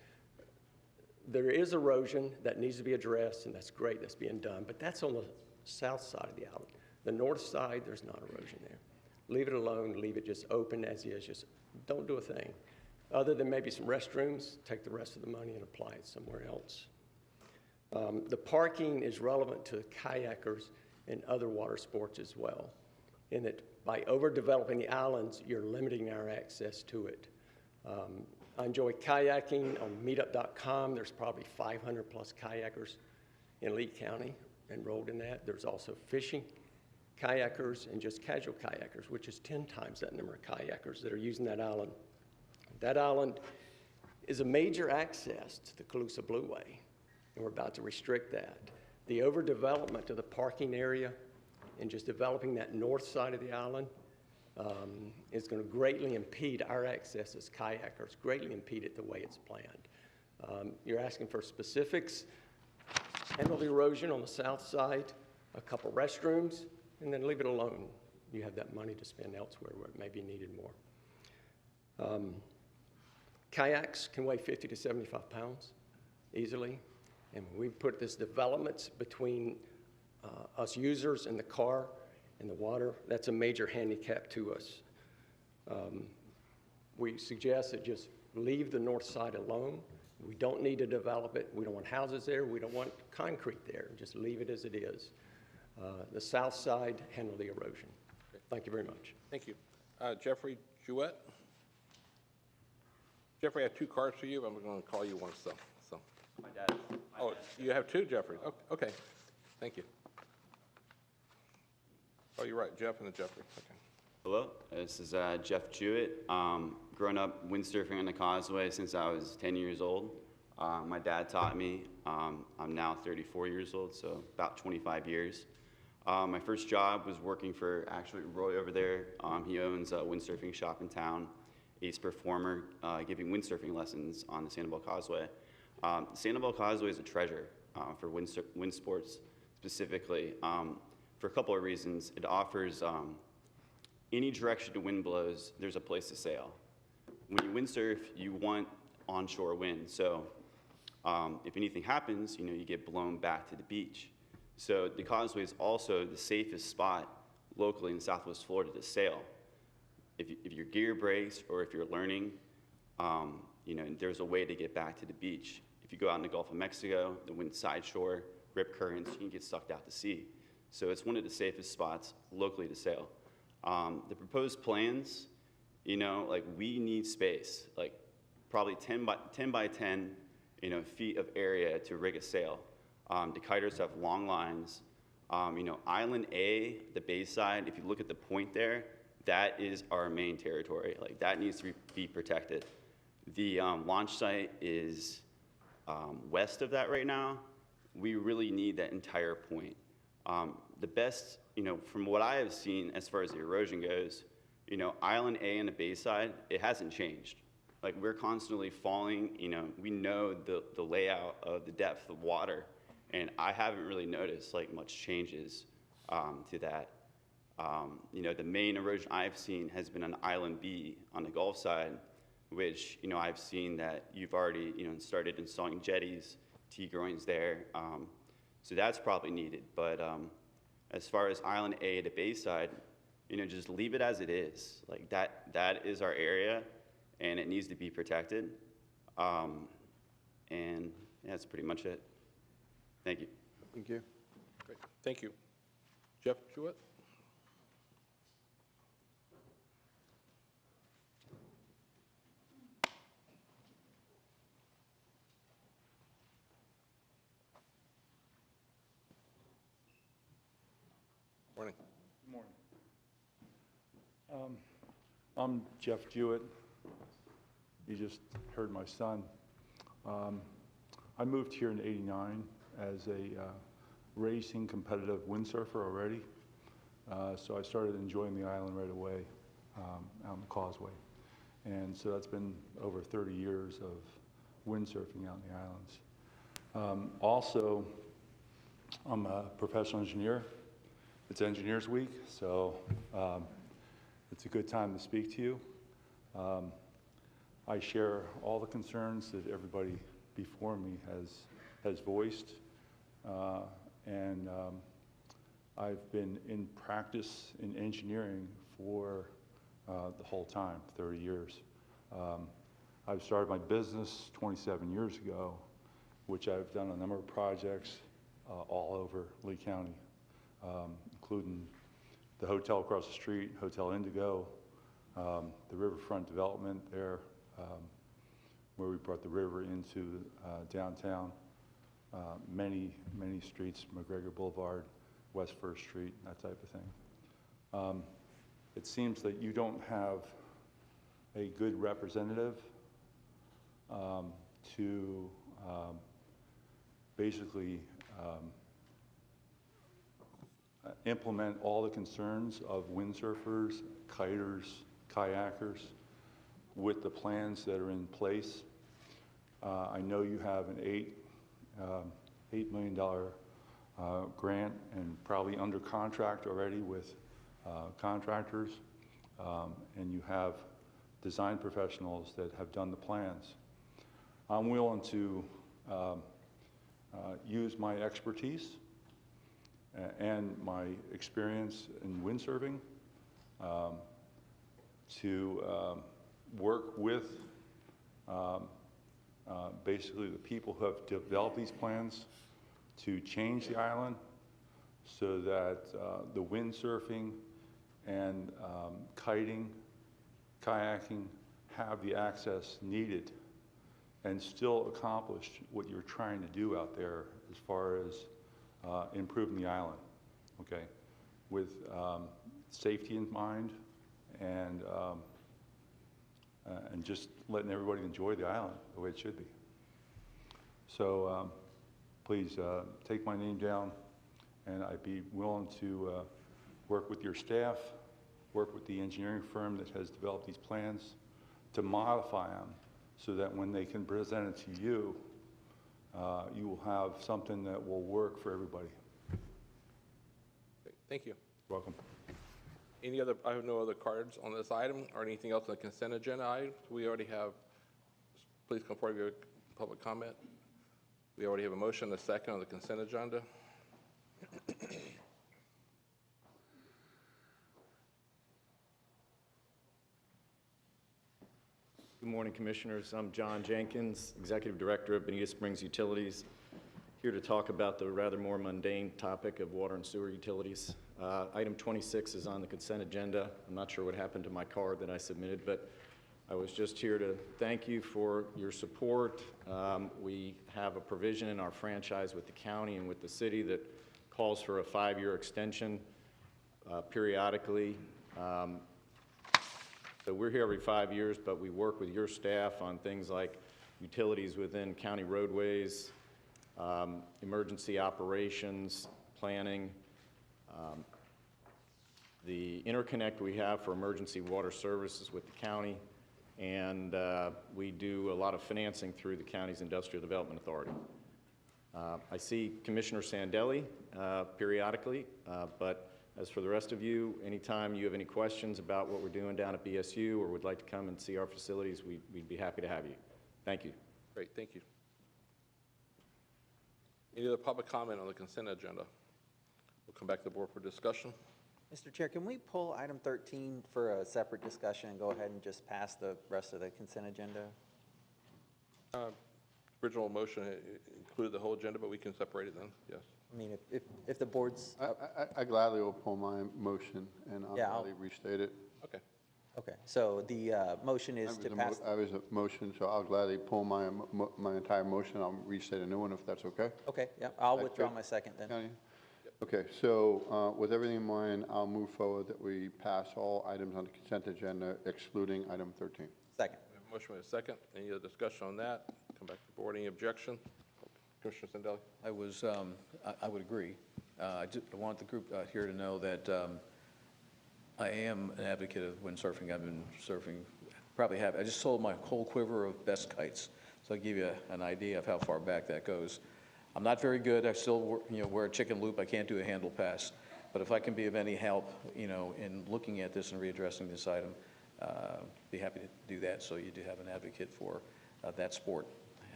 There is erosion that needs to be addressed, and that's great, that's being done, but that's on the south side of the island. The north side, there's not erosion there. Leave it alone, leave it just open as is, just don't do a thing. Other than maybe some restrooms, take the rest of the money and apply it somewhere else. The parking is relevant to kayakers and other water sports as well, in that by overdeveloping the islands, you're limiting our access to it. I enjoy kayaking on meetup.com. There's probably 500 plus kayakers in Lee County enrolled in that. There's also fishing, kayakers and just casual kayakers, which is 10 times that number of kayakers that are using that island. That island is a major access to the Colusa Blueway, and we're about to restrict that. The overdevelopment of the parking area and just developing that north side of the island is going to greatly impede our access as kayakers, greatly impede it the way it's planned. You're asking for specifics. Handle the erosion on the south side, a couple restrooms, and then leave it alone. You have that money to spend elsewhere where it may be needed more. Kayaks can weigh 50 to 75 pounds easily. And when we put this development between us users and the car and the water, that's a major handicap to us. We suggest that just leave the north side alone. We don't need to develop it. We don't want houses there. We don't want concrete there. Just leave it as it is. The south side, handle the erosion. Thank you very much. Thank you. Jeffrey Jewett. Jeffrey, I have two cards for you. I'm going to call you once, so. My dad. Oh, you have two, Jeffrey? Okay. Thank you. Oh, you're right, Jeff and then Jeffrey. Okay. Hello, this is Jeff Jewett. Grown up windsurfing on the Causeway since I was 10 years old. My dad taught me. I'm now 34 years old, so about 25 years. My first job was working for actually Roy over there. He owns a windsurfing shop in town. He's a performer giving windsurfing lessons on the Sanibel Causeway. Sanibel Causeway is a treasure for wind sports specifically for a couple of reasons. It offers any direction the wind blows, there's a place to sail. When you windsurf, you want onshore wind. So if anything happens, you get blown back to the beach. So the Causeway is also the safest spot locally in Southwest Florida to sail. If your gear breaks or if you're learning, there's a way to get back to the beach. If you go out in the Gulf of Mexico, the wind side shore, rip currents, you can get sucked out to sea. So it's one of the safest spots locally to sail. The proposed plans, we need space, like probably 10 by 10, feet of area to rig a sail. The kiters have long lines. Island A, the bay side, if you look at the point there, that is our main territory. Like that needs to be protected. The launch site is west of that right now. We really need that entire point. The best, from what I have seen as far as the erosion goes, Island A and the bay side, it hasn't changed. Like we're constantly falling, we know the layout of the depth of water, and I haven't really noticed like much changes to that. The main erosion I've seen has been on Island B on the Gulf side, which, I've seen that you've already, started installing jetties, T-groins there. So that's probably needed. But as far as Island A, the bay side, just leave it as it is. Like that is our area, and it needs to be protected. And that's pretty much it. Thank you. Thank you. Great. Thank you. Jeff Jewett. Morning. Good morning. I'm Jeff Jewett. You just heard my son. I moved here in '89 as a racing competitive windsurfer already. So I started enjoying the island right away out on the Causeway. And so that's been over 30 years of windsurfing out in the islands. Also, I'm a professional engineer. It's Engineers Week, so it's a good time to speak to you. I share all the concerns that everybody before me has voiced, and I've been in practice in engineering for the whole time, 30 years. I've started my business 27 years ago, which I've done a number of projects all over Lee County. Including the hotel across the street, Hotel Indigo, the riverfront development there, where we brought the river into downtown, many streets, McGregor Boulevard, West First Street, that type of thing. It seems that you don't have a good representative to basically implement all the concerns of windsurfers, kiters, kayakers with the plans that are in place. I know you have an $8 million grant and probably under contract already with contractors, and you have design professionals that have done the plans. I'm willing to use my expertise and my experience in windsurfing to work with basically the people who have developed these plans to change the island so that the windsurfing and kiting, kayaking have the access needed and still accomplish what you're trying to do out there as far as improving the island, okay? With safety in mind and just letting everybody enjoy the island the way it should be. So please take my name down, and I'd be willing to work with your staff, work with the engineering firm that has developed these plans to modify them so that when they can present it to you, you will have something that will work for everybody. Thank you. You're welcome. Any other, I have no other cards on this item or anything else on the consent agenda items. We already have, please come forward with your public comment. We already have a motion, a second on the consent agenda. Good morning, Commissioners. I'm John Jenkins, Executive Director of Bonita Springs Utilities, here to talk about the rather more mundane topic of water and sewer utilities. Item 26 is on the consent agenda. I'm not sure what happened to my card that I submitted, but I was just here to thank you for your support. We have a provision in our franchise with the county and with the city that calls for a 5-year extension periodically. So we're here every 5 years, but we work with your staff on things like utilities within county roadways, emergency operations, planning, the interconnect we have for emergency water services with the county, and we do a lot of financing through the county's Industrial Development Authority. I see Commissioner Sandelli periodically, but as for the rest of you, anytime you have any questions about what we're doing down at BSU or would like to come and see our facilities, we'd be happy to have you. Thank you. Great, thank you. Any other public comment on the consent agenda? We'll come back to the board for discussion. Mr. Chair, can we pull item 13 for a separate discussion and go ahead and just pass the rest of the consent agenda? Original motion included the whole agenda, but we can separate it then, yes. I mean, if the board's... I gladly will pull my motion, and I'll gladly restate it. Okay. Okay, so the motion is to pass... I was a motion, so I'll gladly pull my entire motion. I'll restate a new one if that's okay. Okay, yeah, I'll withdraw my second then. Yep. Okay, so with everything in mind, I'll move forward that we pass all items on the consent agenda excluding item 13. Second. We have a motion with a second. Any other discussion on that? Come back to the board. Any objection? Commissioner Sandelli? I would agree. I want the group here to know that I am an advocate of windsurfing. I've been surfing, I just sold my whole quiver of best kites. So I'll give you an idea of how far back that goes. I'm not very good. I still wear a chicken loop. I can't do a handle pass. But if I can be of any help, in looking at this and readdressing this item, be happy to do that. So you do have an advocate for that sport.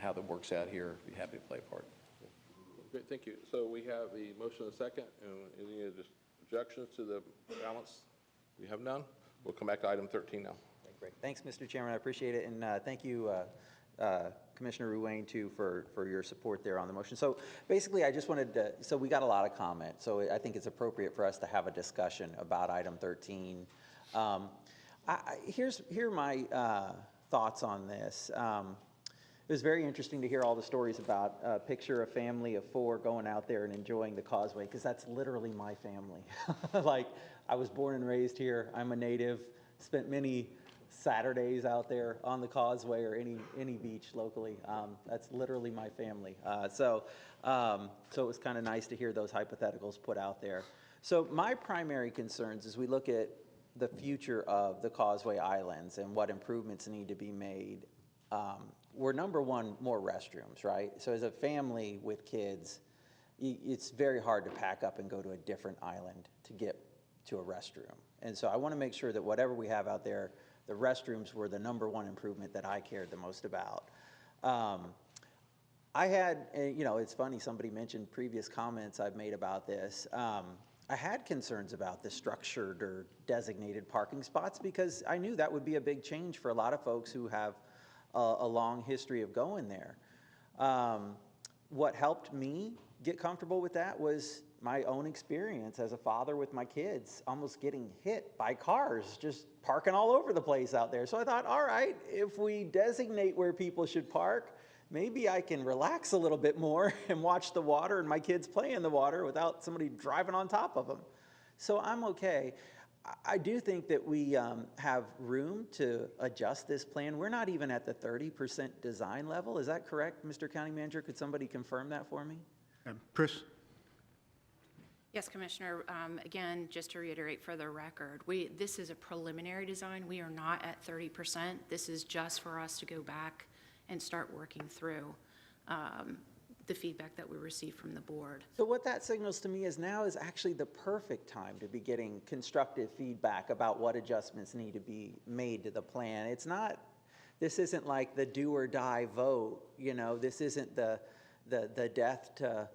How that works out here, be happy to play a part. Great, thank you. So we have the motion and second, and any objections to the balance? We have none. We'll come back to item 13 now. Okay, great. Thanks, Mr. Chairman. I appreciate it, and thank you, Commissioner Ruane, too, for your support there on the motion. So basically, I just wanted to, so we got a lot of comments, so I think it's appropriate for us to have a discussion about item 13. Here are my thoughts on this. It was very interesting to hear all the stories about picture a family of 4 going out there and enjoying the Causeway, because that's literally my family. Like, I was born and raised here. I'm a native, spent many Saturdays out there on the Causeway or any beach locally. That's literally my family. So it was kind of nice to hear those hypotheticals put out there. So my primary concerns as we look at the future of the Causeway Islands and what improvements need to be made, were number one, more restrooms, right? So as a family with kids, it's very hard to pack up and go to a different island to get to a restroom. And so I want to make sure that whatever we have out there, the restrooms were the number one improvement that I cared the most about. I had, it's funny, somebody mentioned previous comments I've made about this. I had concerns about the structured or designated parking spots because I knew that would be a big change for a lot of folks who have a long history of going there. What helped me get comfortable with that was my own experience as a father with my kids, almost getting hit by cars, just parking all over the place out there. So I thought, all right, if we designate where people should park, maybe I can relax a little bit more and watch the water and my kids play in the water without somebody driving on top of them. So I'm okay. I do think that we have room to adjust this plan. We're not even at the 30% design level. Is that correct, Mr. County Manager? Could somebody confirm that for me? Chris? Yes, Commissioner. Again, just to reiterate for the record, this is a preliminary design. We are not at 30%. This is just for us to go back and start working through the feedback that we received from the board. So what that signals to me is now is actually the perfect time to be getting constructive feedback about what adjustments need to be made to the plan. It's not, this isn't like the do or die vote, this isn't the death to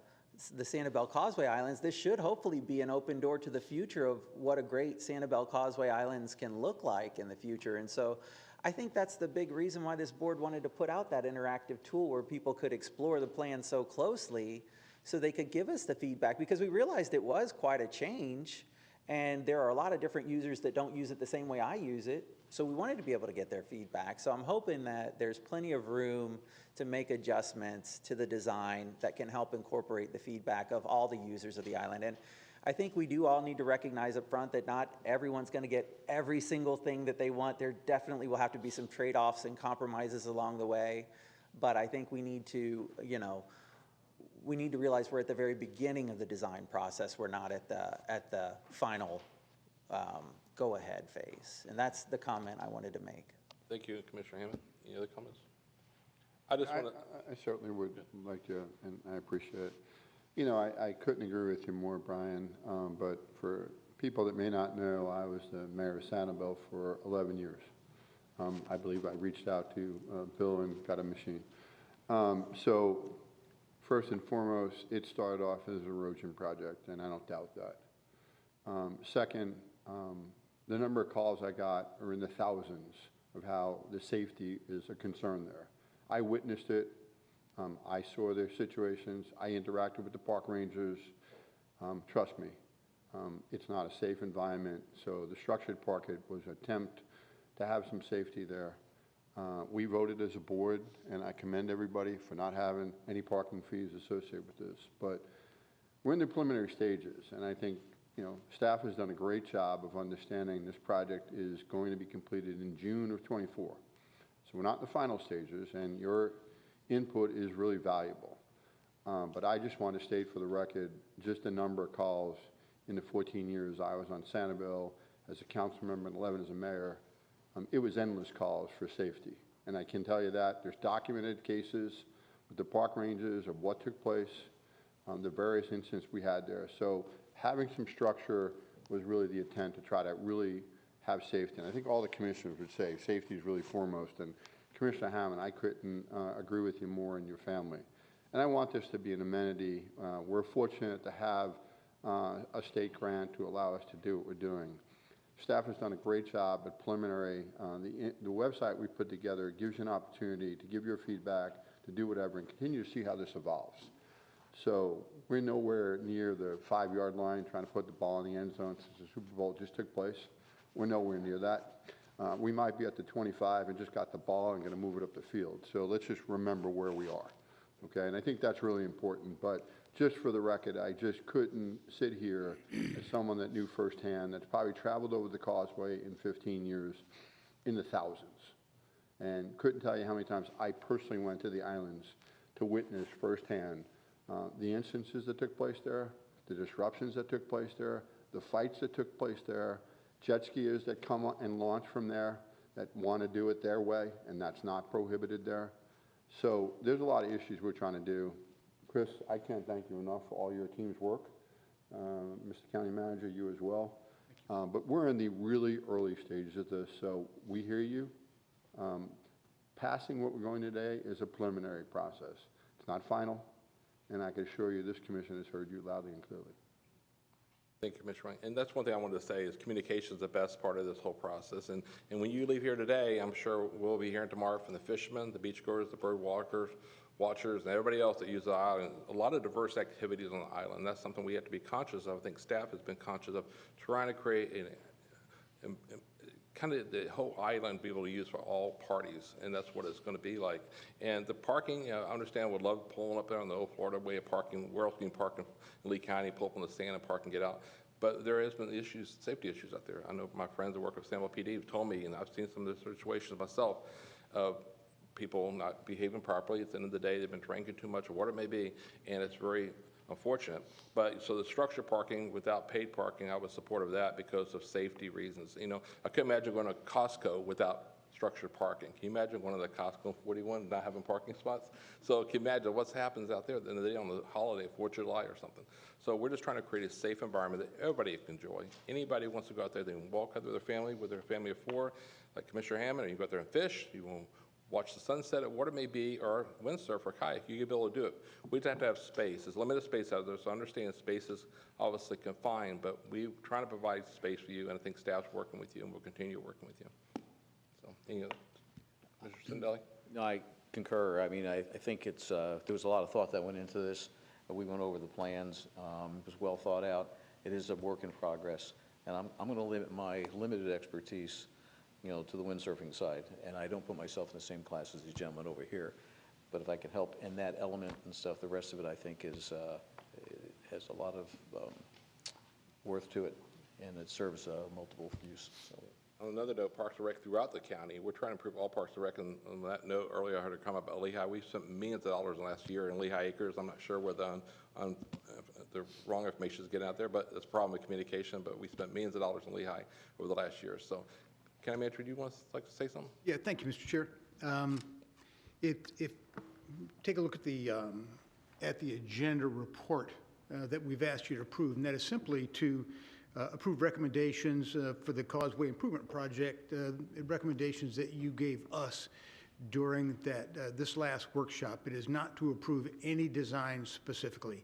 the Sanibel Causeway Islands. This should hopefully be an open door to the future of what a great Sanibel Causeway Islands can look like in the future. And so I think that's the big reason why this board wanted to put out that interactive tool where people could explore the plan so closely so they could give us the feedback, because we realized it was quite a change and there are a lot of different users that don't use it the same way I use it. So we wanted to be able to get their feedback. So I'm hoping that there's plenty of room to make adjustments to the design that can help incorporate the feedback of all the users of the island. And I think we do all need to recognize up front that not everyone's going to get every single thing that they want. There definitely will have to be some trade-offs and compromises along the way. But I think we need to, we need to realize we're at the very beginning of the design process. We're not at the final go-ahead phase. And that's the comment I wanted to make. Thank you, Commissioner Hammond. Any other comments? I just want to. I certainly would like to, and I appreciate it. I couldn't agree with you more, Brian, but for people that may not know, I was the mayor of Sanibel for 11 years. I believe I reached out to Bill and got a machine. So first and foremost, it started off as an erosion project, and I don't doubt that. Second, the number of calls I got are in the thousands of how the safety is a concern there. I witnessed it. I saw their situations. I interacted with the park rangers. Trust me, it's not a safe environment. So the structured park was an attempt to have some safety there. We voted as a board, and I commend everybody for not having any parking fees associated with this. But we're in the preliminary stages, and I think staff has done a great job of understanding this project is going to be completed in June of '24. So we're not in the final stages, and your input is really valuable. But I just want to state for the record just the number of calls in the 14 years I was on Sanibel as a council member and 11 as a mayor. It was endless calls for safety. And I can tell you that there's documented cases with the park rangers of what took place, the various incidents we had there. So having some structure was really the intent to try to really have safety. And I think all the commissioners would say safety is really foremost. And Commissioner Hammond, I couldn't agree with you more and your family. And I want this to be an amenity. We're fortunate to have a state grant to allow us to do what we're doing. Staff has done a great job at preliminary. The website we put together gives you an opportunity to give your feedback, to do whatever, and continue to see how this evolves. So we're nowhere near the 5-yard line trying to put the ball in the end zone since the Super Bowl just took place. We're nowhere near that. We might be at the 25 and just got the ball and going to move it up the field. So let's just remember where we are, okay? And I think that's really important. But just for the record, I just couldn't sit here as someone that knew firsthand, that's probably traveled over the Causeway in 15 years in the thousands, and couldn't tell you how many times I personally went to the islands to witness firsthand the instances that took place there, the disruptions that took place there, the fights that took place there, jet skiers that come and launch from there that want to do it their way, and that's not prohibited there. So there's a lot of issues we're trying to do. Chris, I can't thank you enough for all your team's work. Mr. County Manager, you as well. But we're in the really early stages of this, so we hear you. Passing what we're going today is a preliminary process. It's not final, and I can assure you this commission has heard you loudly and clearly. Thank you, Commissioner Wright. And that's one thing I wanted to say is communication is the best part of this whole process. And when you leave here today, I'm sure we'll be hearing tomorrow from the fishermen, the beachgoers, the bird watchers, and everybody else that use the island. A lot of diverse activities on the island. That's something we have to be conscious of. I think staff has been conscious of trying to create kind of the whole island be able to use for all parties, and that's what it's going to be like. And the parking, I understand, would love pulling up there on the old Florida way of parking. Where else can you park in Lee County, pull up on the stand and park and get out? But there has been issues, safety issues out there. I know my friends that work at Stanwell PD have told me, and I've seen some of the situations myself, of people not behaving properly. At the end of the day, they've been drinking too much or whatever it may be, and it's very unfortunate. But so the structured parking without paid parking, I was supportive of that because of safety reasons. You know, I couldn't imagine going to Costco without structured parking. Can you imagine going to the Costco in 41 not having parking spots? So can you imagine what happens out there at the end of the day on the holiday, 4th of July or something? So we're just trying to create a safe environment that everybody can enjoy. Anybody who wants to go out there, they can walk out with their family, with their family of 4, like Commissioner Hammond, or you can go out there and fish, you can watch the sunset at whatever it may be, or windsurf or kayak, you can be able to do it. We just have to have space. There's limited space out there, so I understand space is obviously confined, but we're trying to provide space for you, and I think staff's working with you, and we'll continue working with you. So, any other? Mr. Sindelli? No, I concur. I mean, I think it's, there was a lot of thought that went into this. We went over the plans. It was well thought out. It is a work in progress, and I'm going to limit my limited expertise, you know, to the windsurfing side, and I don't put myself in the same class as these gentlemen over here. But if I can help in that element and stuff, the rest of it I think is it has a lot of worth to it, and it serves multiple use. So. On another note, Parks and Rec throughout the county, we're trying to improve all Parks and Rec. And on that note, earlier I heard a comment about Lehigh. We've spent millions of dollars last year in Lehigh Acres. I'm not sure whether on the wrong information is getting out there, but it's a problem with communication. But we spent millions of dollars in Lehigh over the last year. So, County Manager, do you want to say something? Yeah, thank you, Mr. Chair. If take a look at the agenda report that we've asked you to approve, and that is simply to approve recommendations for the Causeway Improvement Project, recommendations that you gave us during this last workshop. It is not to approve any design specifically.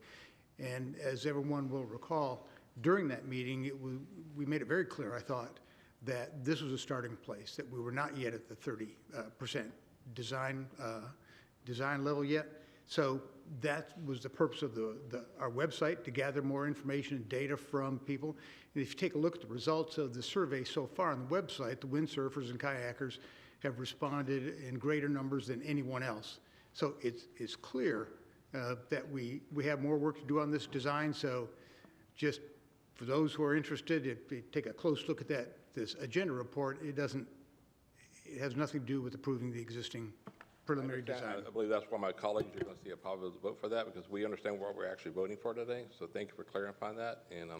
And as everyone will recall, during that meeting, we made it very clear, I thought, that this was a starting place, that we were not yet at the 30% design level yet. So that was the purpose of our website, to gather more information and data from people. And if you take a look at the results of the survey so far on the website, the windsurfers and kayakers have responded in greater numbers than anyone else. So it's clear that we have more work to do on this design. So just for those who are interested, if you take a close look at this agenda report, it has nothing to do with approving the existing preliminary design. I believe that's why my colleagues are going to see a positive vote for that, because we understand what we're actually voting for today. So thank you for clarifying that. And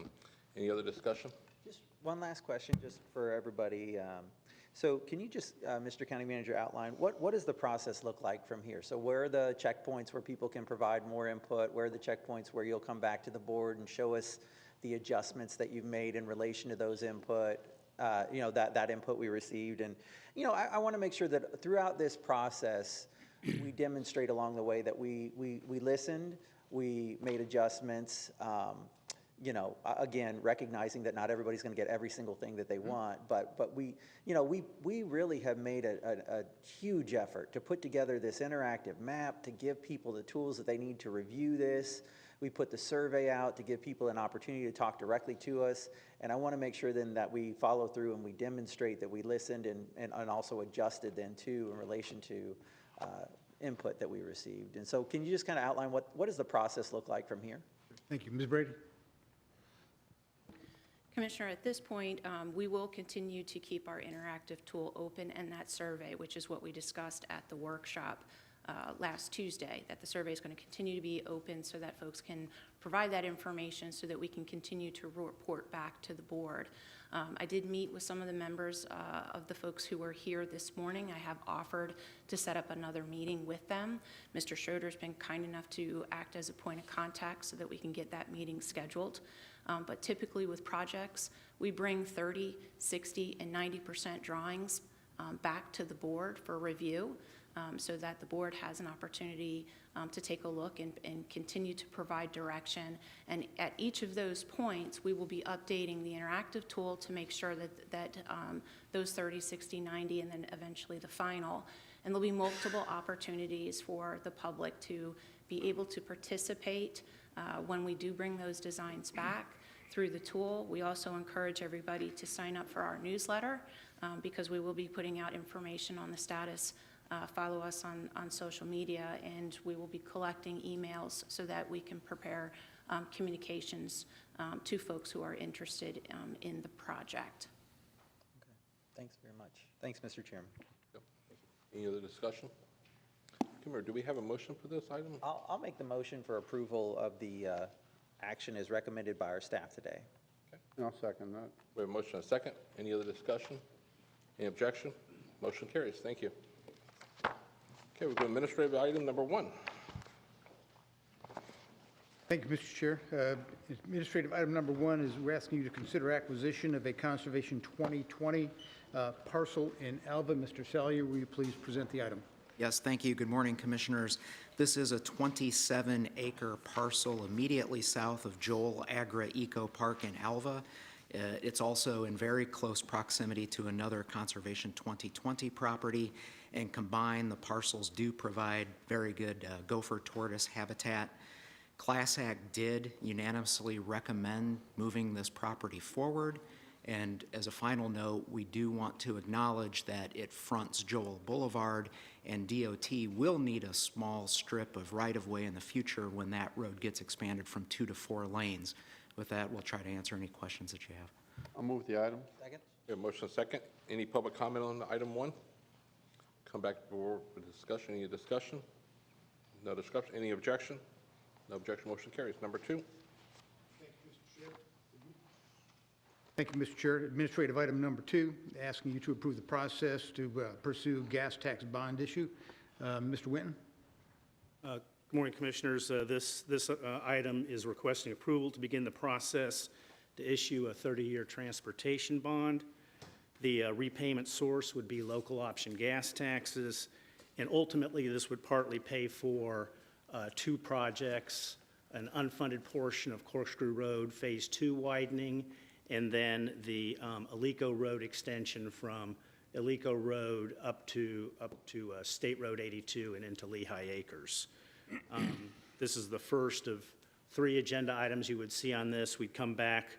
any other discussion? Just one last question, just for everybody. So can you just, Mr. County Manager, outline what does the process look like from here? So where are the checkpoints where people can provide more input? Where are the checkpoints where you'll come back to the board and show us the adjustments that you've made in relation to those input? You know, that input we received. And, you know, I want to make sure that throughout this process, we demonstrate along the way that we listened, we made adjustments, you know, again, recognizing that not everybody's going to get every single thing that they want, but we, you know, we really have made a huge effort to put together this interactive map, to give people the tools that they need to review this. We put the survey out to give people an opportunity to talk directly to us. And I want to make sure then that we follow through and we demonstrate that we listened and also adjusted then too in relation to input that we received. And so can you just kind of outline what does the process look like from here? Thank you. Ms. Brady? Commissioner, at this point, we will continue to keep our interactive tool open and that survey, which is what we discussed at the workshop last Tuesday, that the survey is going to continue to be open so that folks can provide that information so that we can continue to report back to the board. I did meet with some of the members of the folks who were here this morning. I have offered to set up another meeting with them. Mr. Schroeder's been kind enough to act as a point of contact so that we can get that meeting scheduled. But typically with projects, we bring 30, 60, and 90% drawings back to the board for review so that the board has an opportunity to take a look and continue to provide direction. And at each of those points, we will be updating the interactive tool to make sure that those 30, 60, 90, and then eventually the final. And there'll be multiple opportunities for the public to be able to participate when we do bring those designs back through the tool. We also encourage everybody to sign up for our newsletter because we will be putting out information on the status. Follow us on social media, and we will be collecting emails so that we can prepare communications to folks who are interested in the project. Okay. Thanks very much. Thanks, Mr. Chairman. Yep. Any other discussion? Commissioner, do we have a motion for this item? I'll make the motion for approval of the action as recommended by our staff today. Okay. I'll second that. We have a motion and a second. Any other discussion? Any objection? Motion carries. Thank you. Okay, we'll go to administrative item number 1. Thank you, Mr. Chair. Administrative item number 1 is we're asking you to consider acquisition of a Conservation 2020 parcel in Alva. Mr. Salyer, will you please present the item? Yes, thank you. Good morning, Commissioners. This is a 27-acre parcel immediately south of Joel Agra Eco Park in Alva. It's also in very close proximity to another Conservation 2020 property, and combined, the parcels do provide very good gopher tortoise habitat. Class Act did unanimously recommend moving this property forward, and as a final note, we do want to acknowledge that it fronts Joel Boulevard, and DOT will need a small strip of right-of-way in the future when that road gets expanded from 2 to 4 lanes. With that, we'll try to answer any questions that you have. I'll move the item. Second. We have a motion and a second. Any public comment on item 1? Come back to the board for discussion. Any discussion? No discussion. Any objection? No objection. Motion carries. Number 2. Thank you, Mr. Chair. Administrative item number 2, asking you to approve the process to pursue gas tax bond issue. Mr. Winton? Good morning, Commissioners. This item is requesting approval to begin the process to issue a 30-year transportation bond. The repayment source would be local option gas taxes, and ultimately this would partly pay for 2 projects, an unfunded portion of Corkscrew Road Phase 2 widening, and then the Alico Road extension from Alico Road up to State Road 82 and into Lehigh Acres. This is the first of 3 agenda items you would see on this. We'd come back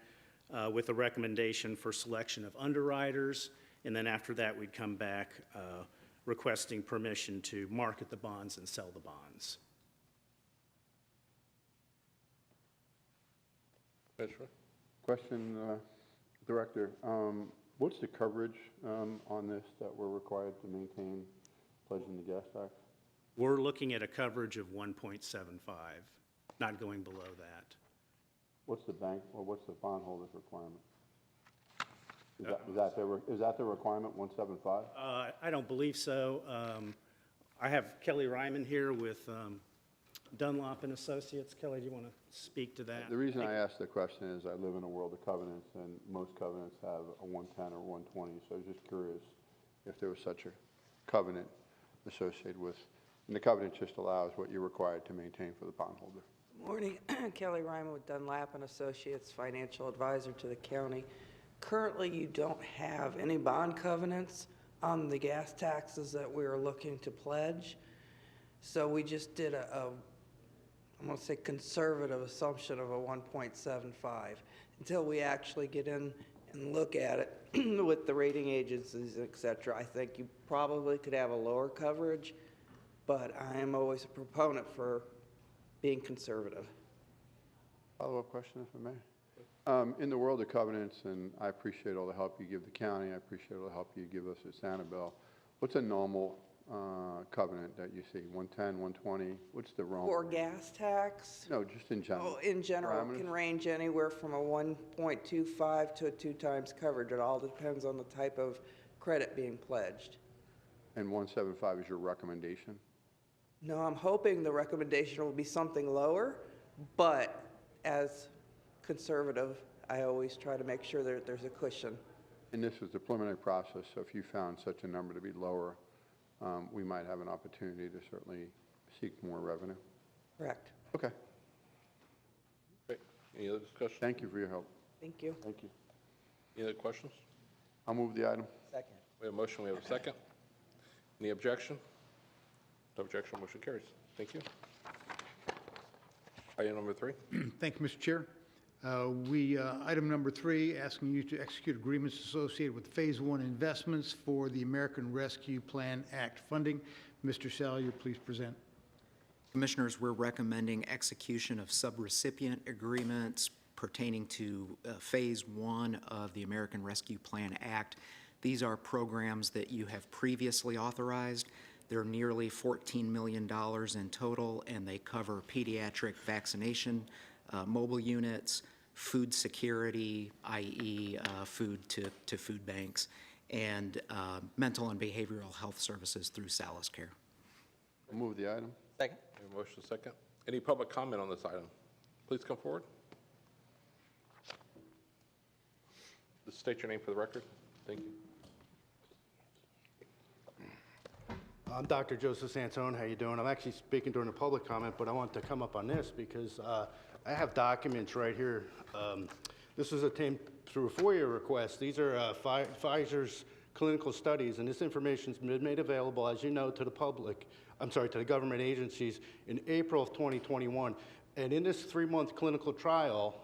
with a recommendation for selection of underwriters, and then after that we'd come back requesting permission to market the bonds and sell the bonds. Question, Director. What's the coverage on this that we're required to maintain pledging the gas tax? We're looking at a coverage of 1.75, not going below that. What's the bank, or what's the bondholder's requirement? Is that the requirement, 175? I don't believe so. I have Kelly Ryman here with Dunlop and Associates. Kelly, do you want to speak to that? The reason I ask the question is I live in a world of covenants, and most covenants have a 110 or 120, so I was just curious if there was such a covenant associated with, and the covenant just allows what you're required to maintain for the bondholder. Morning, Kelly Ryman with Dunlap and Associates, financial advisor to the county. Currently, you don't have any bond covenants on the gas taxes that we are looking to pledge. So we just did I'm going to say conservative assumption of a 1.75 until we actually get in and look at it with the rating agencies, et cetera. I think you probably could have a lower coverage, but I am always a proponent for being conservative. Follow-up question, if I may. In the world of covenants, and I appreciate all the help you give the county, I appreciate all the help you give us at Sanibel. What's a normal covenant that you see? 110, 120? What's the wrong? For gas tax? No, just in general. Oh, in general, it can range anywhere from a 1.25 to a 2 times coverage. It all depends on the type of credit being pledged. And 175 is your recommendation? No, I'm hoping the recommendation will be something lower, but as conservative, I always try to make sure that there's a cushion. And this is the preliminary process, so if you found such a number to be lower, we might have an opportunity to certainly seek more revenue. Correct. Okay. Great. Any other discussion? Thank you for your help. Thank you. Thank you. Any other questions? I'll move the item. Second. We have a motion, we have a second. Any objection? No objection, motion carries. Thank you. Item number 3. Thank you, Mr. Chair. Item number 3, asking you to execute agreements associated with Phase 1 investments for the American Rescue Plan Act funding. Mr. Salyer, please present. Commissioners, we're recommending execution of subrecipient agreements pertaining to Phase 1 of the American Rescue Plan Act. These are programs that you have previously authorized. They're nearly $14 million in total, and they cover pediatric vaccination, mobile units, food security, i.e. Food to food banks, and mental and behavioral health services through Salis Care. I'll move the item. Second. We have a motion, second. Any public comment on this item? Please come forward. Just state your name for the record. Thank you. I'm Dr. Joseph Santone. How you doing? I'm actually speaking during a public comment, but I want to come up on this because I have documents right here. This was obtained through a FOIA request. These are Pfizer's clinical studies, and this information's been made available, as you know, to the public, to the government agencies in April of 2021. And in this 3-month clinical trial,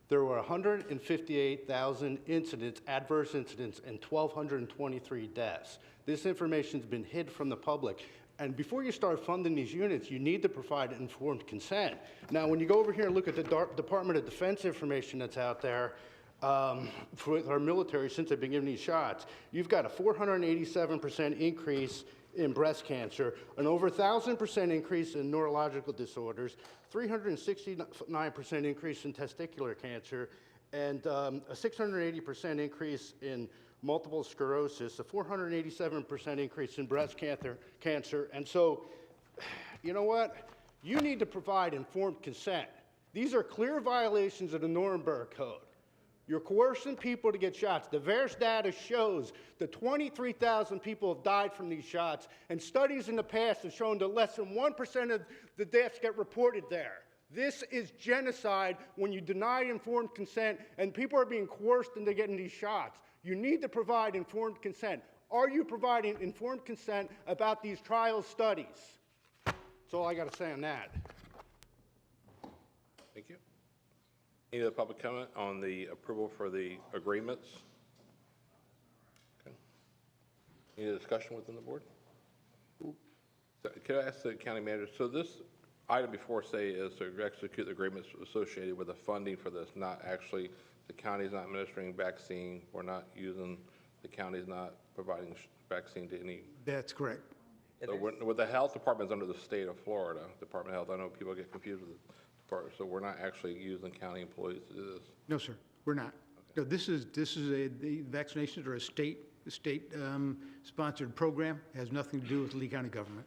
there were 158,000 incidents, adverse incidents, and 1,223 deaths. This information's been hid from the public. And before you start funding these units, you need to provide informed consent. Now, when you go over here and look at the Department of Defense information that's out there for our military since they've been giving these shots, you've got a 487% increase in breast cancer, an over 1,000% increase in neurological disorders, 369% increase in testicular cancer, and a 680% increase in multiple sclerosis, a 487% increase in breast cancer. And so, you know what? You need to provide informed consent. These are clear violations of the Nuremberg Code. You're coercing people to get shots. The VAERS data shows that 23,000 people have died from these shots, and studies in the past have shown that less than 1% of the deaths get reported there. This is genocide when you deny informed consent and people are being coerced into getting these shots. You need to provide informed consent. Are you providing informed consent about these trial studies? That's all I got to say on that. Thank you. Any other public comment on the approval for the agreements? Okay. Any other discussion within the board? So, could I ask the county manager, so this item before say is to execute the agreements associated with the funding for this, not actually the county's not administering vaccine, we're not using, the county's not providing vaccine to any. That's correct. So with the health department's under the state of Florida, Department of Health, I know people get confused with the department, so we're not actually using county employees to do this. No, sir, we're not. No, the vaccinations are a state sponsored program. It has nothing to do with Lee County government.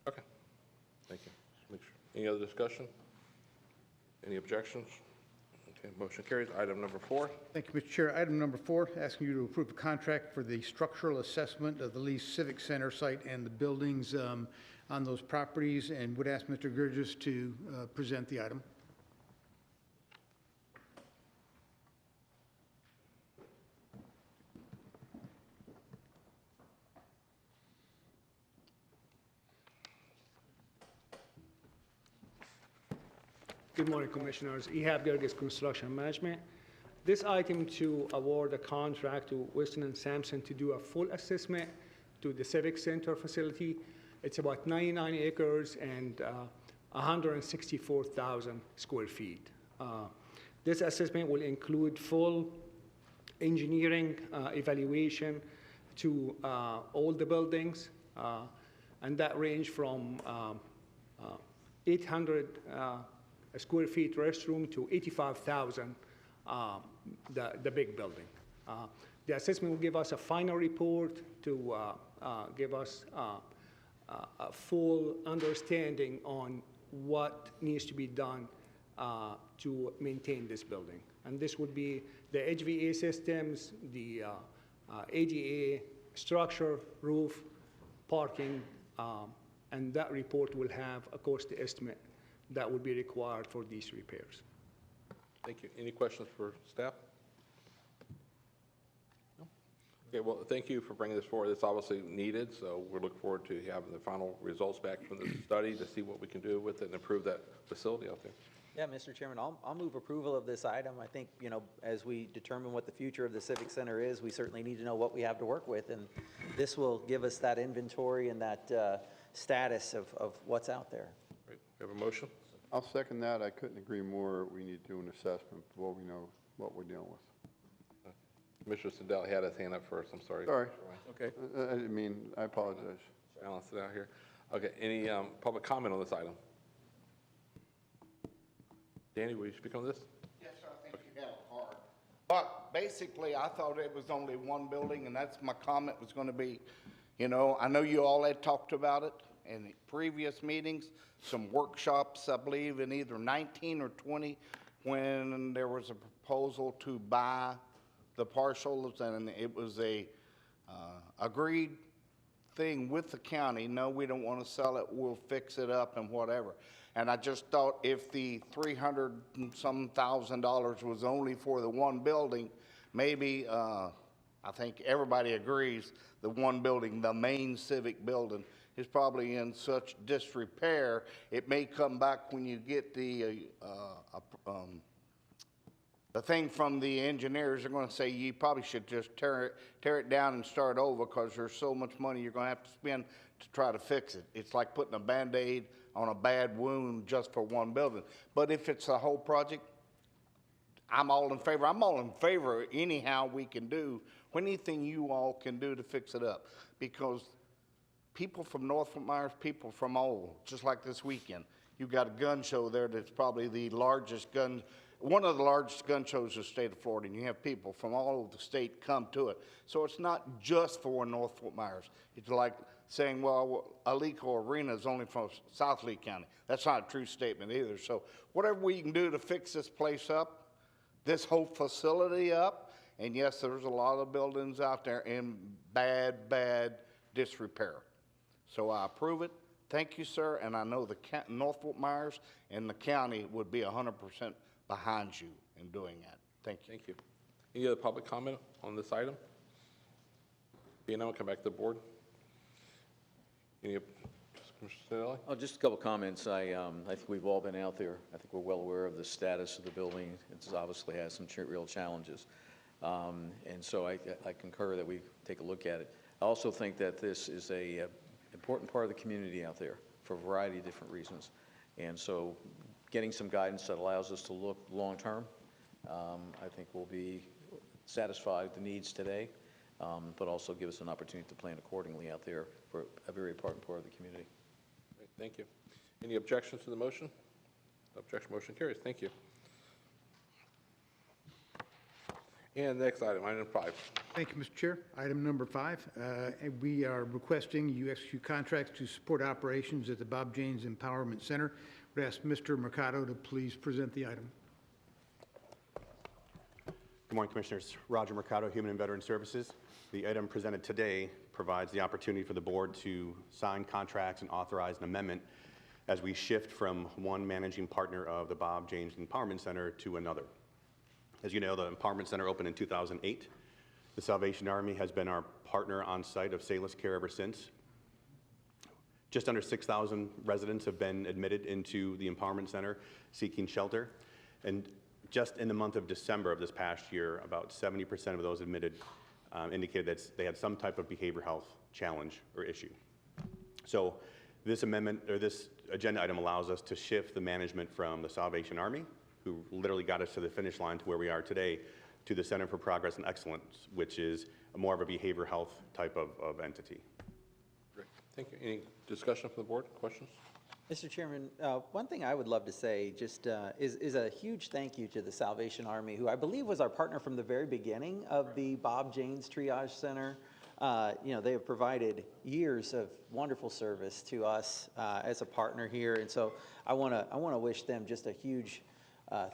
Okay, thank you. Just make sure. Any other discussion? Any objections? Okay, motion carries. Item number 4. Thank you, Mr. Chair. Item number 4, asking you to approve a contract for the structural assessment of the Lee Civic Center site and the buildings on those properties, and would ask Mr. Gurgis to present the item. Good morning, Commissioners. Ehab Gurgis, Construction Management. This item to award a contract to Weston & Sampson to do a full assessment to the Civic Center facility. It's about 99 acres and 164,000 square feet. This assessment will include full engineering evaluation to all the buildings, and that range from 800 square feet restroom to 85,000, the big building. The assessment will give us a final report to give us a full understanding on what needs to be done to maintain this building. And this would be the HVA systems, the ADA, structure, roof, parking, and that report will have a cost estimate that would be required for these repairs. Thank you. Any questions for staff? No? Okay, well, thank you for bringing this forward. It's obviously needed, so we're looking forward to having the final results back from the study to see what we can do with it and improve that facility out there. Yeah, Mr. Chairman, I'll move approval of this item. I think, you know, as we determine what the future of the Civic Center is, we certainly need to know what we have to work with, and this will give us that inventory and that status of what's out there. Great. We have a motion? I'll second that. I couldn't agree more. We need to do an assessment before we know what we're dealing with. Commissioner Sindel had his hand up first. I'm sorry. Sorry. Okay. I didn't mean, I apologize. Balance it out here. Okay, any public comment on this item? Danny, will you speak on this? Yes, sir, I think you have a card. But basically, I thought it was only one building, and that's my comment was going to be, you know, I know you all had talked about it in the previous meetings, some workshops, I believe, in either 19 or 20, when there was a proposal to buy the parcels, and it was a agreed thing with the county. No, we don't want to sell it. We'll fix it up and whatever. And I just thought if the $300 and some thousand was only for the one building, maybe, I think everybody agrees, the one building, the main Civic building, is probably in such disrepair, it may come back when you get the thing from the engineers. Are going to say you probably should just tear it down and start over, because there's so much money you're going to have to spend to try to fix it. It's like putting a Band-Aid on a bad wound just for one building. But if it's a whole project, I'm all in favor. I'm all in favor anyhow we can do, anything you all can do to fix it up. Because people from North Fort Myers, people from all, just like this weekend, you've got a gun show there that's probably the largest gun, one of the largest gun shows in the state of Florida, and you have people from all over the state come to it. So it's not just for North Fort Myers. It's like saying, well, Alico Arena is only from South Lee County. That's not a true statement either. So whatever we can do to fix this place up, this whole facility up, and yes, there's a lot of buildings out there in bad disrepair. So I approve it. Thank you, sir, and I know the North Fort Myers and the county would be 100% behind you in doing that. Thank you. Thank you. Any other public comment on this item? Being none, we'll come back to the board. Any, Commissioner Sinelli? Oh, just a couple comments. I think we've all been out there. I think we're well aware of the status of the building. It obviously has some real challenges. And so I concur that we take a look at it. I also think that this is a important part of the community out there for a variety of different reasons. And so getting some guidance that allows us to look long-term, I think will be satisfy the needs today, but also give us an opportunity to plan accordingly out there for a very important part of the community. Great, thank you. Any objections to the motion? Objection, motion carries. Thank you. And the next item, item 5. Thank you, Mr. Chair. Item number 5, we are requesting you execute contracts to support operations at the Bob James Empowerment Center. Would ask Mr. Mercado to please present the item. Good morning, Commissioners. Roger Mercado, Human and Veteran Services. The item presented today provides the opportunity for the board to sign contracts and authorize an amendment as we shift from one managing partner of the Bob James Empowerment Center to another. As you know, the Empowerment Center opened in 2008. The Salvation Army has been our partner on site of Salus Care ever since. Just under 6,000 residents have been admitted into the Empowerment Center seeking shelter. And just in the month of December of this past year, about 70% of those admitted indicated that they had some type of behavioral health challenge or issue. So this amendment, or this agenda item, allows us to shift the management from the Salvation Army, who literally got us to the finish line to where we are today, to the Center for Progress and Excellence, which is more of a behavioral health type of entity. Great. Thank you. Any discussion from the board? Questions? Mr. Chairman, one thing I would love to say just is a huge thank you to the Salvation Army, who I believe was our partner from the very beginning of the Bob Janes Triage Center. You know, they have provided years of wonderful service to us as a partner here, and so I want to wish them just a huge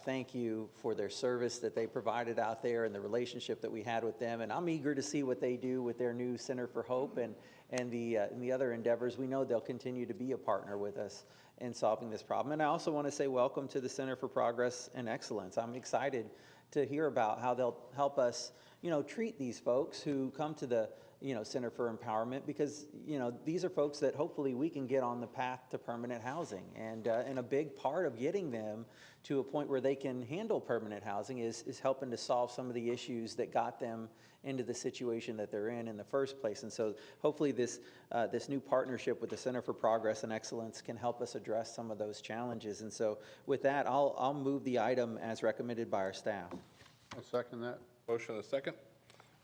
thank you for their service that they provided out there and the relationship that we had with them. And I'm eager to see what they do with their new Center for Hope and the other endeavors. We know they'll continue to be a partner with us in solving this problem. And I also want to say welcome to the Center for Progress and Excellence. I'm excited to hear about how they'll help us, you know, treat these folks who come to the, you know, Center for Empowerment, because, you know, these are folks that hopefully we can get on the path to permanent housing. And a big part of getting them to a point where they can handle permanent housing is helping to solve some of the issues that got them into the situation that they're in the first place. And so hopefully this new partnership with the Center for Progress and Excellence can help us address some of those challenges. And so with that, I'll move the item as recommended by our staff. I'll second that. Motion and a second.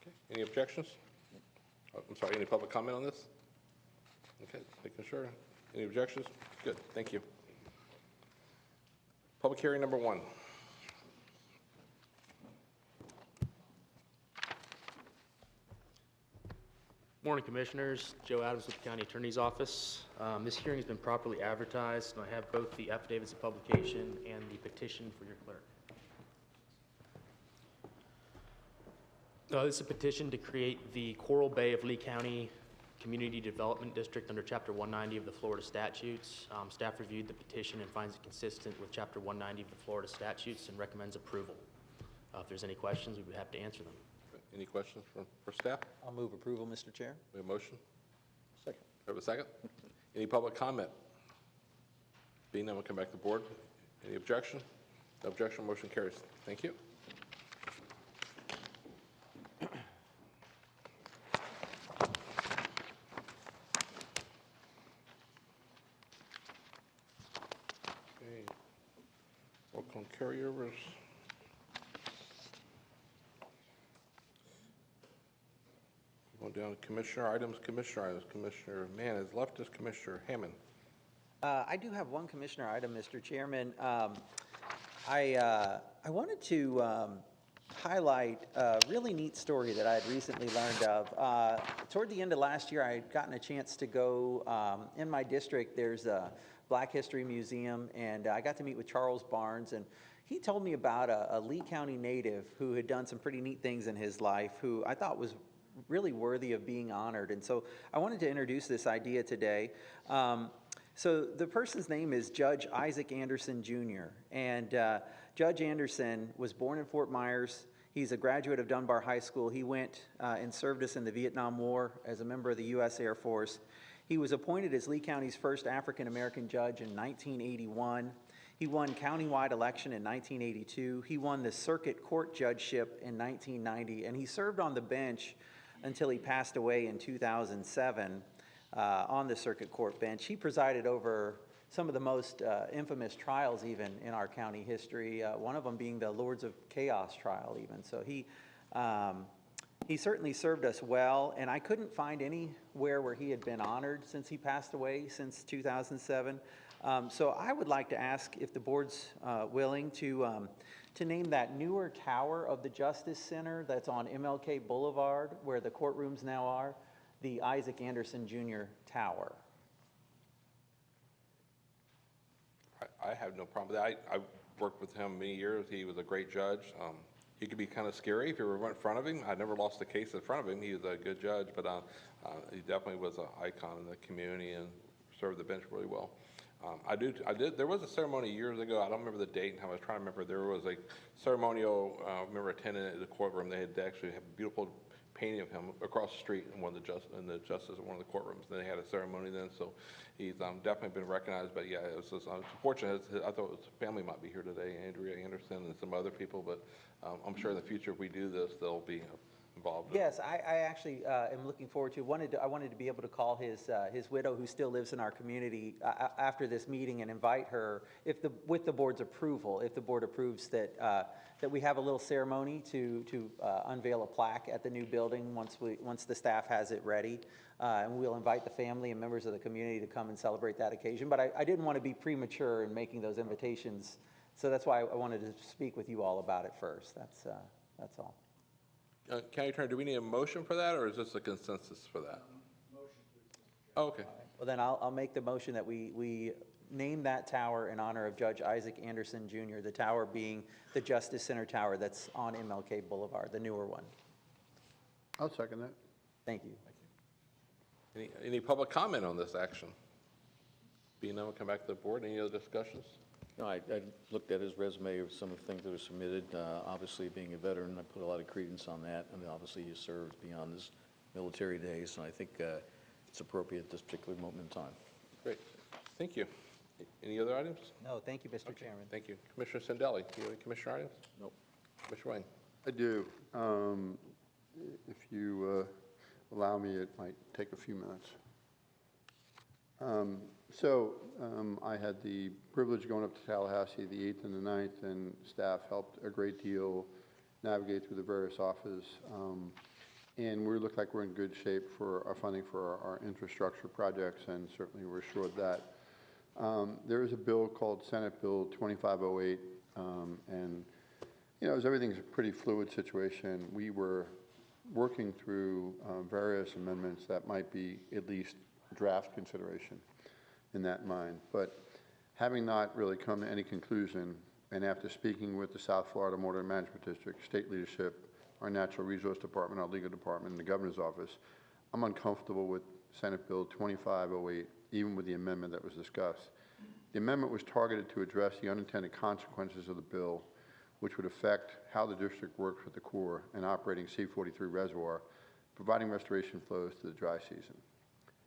Okay. Any objections? Oh, I'm sorry, any public comment on this? Okay, making sure. Any objections? Good, thank you. Public hearing number 1. Morning, Commissioners. Joe Adams with the County Attorney's Office. This hearing has been properly advertised, and I have both the affidavits of publication and the petition for your clerk. This is a petition to create the Coral Bay of Lee County Community Development District under Chapter 190 of the Florida statutes. Staff reviewed the petition and finds it consistent with Chapter 190 of the Florida statutes and recommends approval. If there's any questions, we'd be happy to answer them. Any questions for staff? I'll move approval, Mr. Chair. We have a motion? Second. We have a second? Any public comment? Being none, we'll come back to the board. Any objection? No objection, motion carries. Thank you. Okay. Welcome carryovers. Going down to Commissioner items. Commissioner Mann has left us. Commissioner Hammond. I do have one Commissioner item, Mr. Chairman. I wanted to highlight a really neat story that I had recently learned of. Toward the end of last year, I had gotten a chance to go, in my district, there's a Black History Museum, and I got to meet with Charles Barnes, and he told me about a Lee County native who had done some pretty neat things in his life, who I thought was really worthy of being honored. And so I wanted to introduce this idea today. So the person's name is Judge Isaac Anderson, Jr. And Judge Anderson was born in Fort Myers. He's a graduate of Dunbar High School. He went and served us in the Vietnam War as a member of the U.S. Air Force. He was appointed as Lee County's first African-American judge in 1981. He won countywide election in 1982. He won the circuit court judgeship in 1990, and he served on the bench until he passed away in 2007 on the circuit court bench. He presided over some of the most infamous trials even in our county history, one of them being the Lords of Chaos trial even. So he certainly served us well, and I couldn't find anywhere where he had been honored since he passed away, since 2007. So I would like to ask if the board's willing to name that newer tower of the Justice Center that's on MLK Boulevard, where the courtrooms now are, the Isaac Anderson Jr. Tower. I have no problem with that. I worked with him many years. He was a great judge. He could be kind of scary if you were in front of him. I never lost a case in front of him. He was a good judge, but he definitely was an icon in the community and served the bench really well. I did. There was a ceremony years ago. I don't remember the date, and I was trying to remember. There was a ceremonial. I remember attending it at the courtroom. They had actually had a beautiful painting of him across the street in one of the justices in one of the courtrooms. And they had a ceremony then, so he's definitely been recognized. But yeah, it was just, unfortunate. I thought his family might be here today, Andrea Anderson and some other people. But I'm sure in the future, if we do this, there'll be involved? Yes, I actually am looking forward to, I wanted to be able to call his widow, who still lives in our community, after this meeting and invite her, with the board's approval, if the board approves that, that we have a little ceremony to unveil a plaque at the new building once the staff has it ready. And we'll invite the family and members of the community to come and celebrate that occasion. But I didn't want to be premature in making those invitations, so that's why I wanted to speak with you all about it first. That's all. County Attorney, do we need a motion for that, or is this a consensus for that? Motion, please. Oh, okay. Well, then I'll make the motion that we name that tower in honor of Judge Isaac Anderson Jr., the tower being the Justice Center Tower that's on MLK Boulevard, the newer one. I'll second that. Thank you. Any public comment on this action? Being none, we'll come back to the board. Any other discussions? No, I looked at his resume of some of the things that were submitted. Obviously, being a veteran, I put a lot of credence on that. I mean, obviously, he served beyond his military days, and I think it's appropriate at this particular moment in time. Great. Thank you. Any other items? No, thank you, Mr. Chairman. Thank you. Commissioner Sendelli, do you have any commissioner items? Nope. Commissioner Wayne? I do. If you allow me, it might take a few minutes. I had the privilege of going up to Tallahassee the 8th and the 9th, and staff helped a great deal navigate through the various offices. And we look like we're in good shape for our funding for our infrastructure projects, and certainly we're assured that. There is a bill called Senate Bill 2508, and as everything's a pretty fluid situation, we were working through various amendments that might be at least draft consideration in that mind. But having not really come to any conclusion, and after speaking with the South Florida Water Management District, state leadership, our Natural Resource Department, our legal department, and the governor's office, I'm uncomfortable with Senate Bill 2508, even with the amendment that was discussed. The amendment was targeted to address the unintended consequences of the bill, which would affect how the district works with the Corps and operating C-43 reservoir, providing restoration flows to the dry season.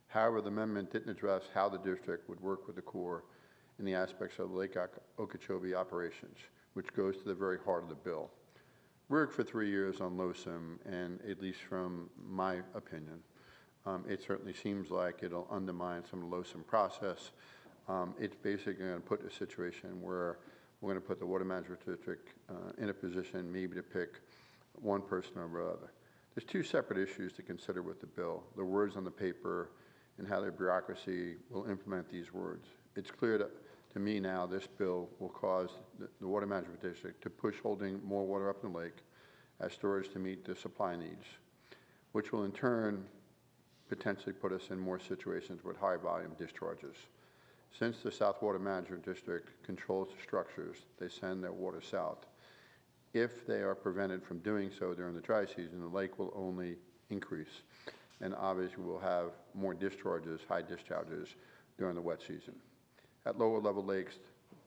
However, the amendment didn't address how the district would work with the Corps in the aspects of Lake Okeechobee operations, which goes to the very heart of the bill. We worked for 3 years on LOSIM, and at least from my opinion, it certainly seems like it'll undermine some of the LOSIM process. It's basically going to put a situation where we're going to put the Water Management District in a position maybe to pick one person over the other. There's two separate issues to consider with the bill: the words on the paper and how the bureaucracy will implement these words. It's clear to me now this bill will cause the Water Management District to push holding more water up in the lake as storage to meet the supply needs, which will in turn potentially put us in more situations with high volume discharges. Since the South Water Management District controls the structures, they send their water south. If they are prevented from doing so during the dry season, the lake will only increase, and obviously we'll have more discharges, high discharges, during the wet season. At lower level lakes,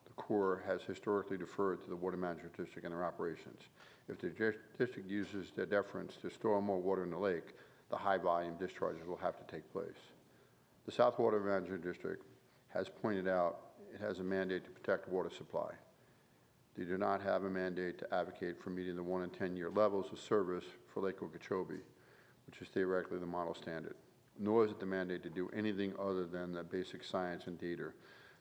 the Corps has historically deferred to the Water Management District in their operations. If the district uses their deference to store more water in the lake, the high volume discharges will have to take place. The South Water Management District has pointed out it has a mandate to protect water supply. They do not have a mandate to advocate for meeting the 1 in 10 year levels of service for Lake Okeechobee, which is theoretically the model standard, nor is it the mandate to do anything other than the basic science and data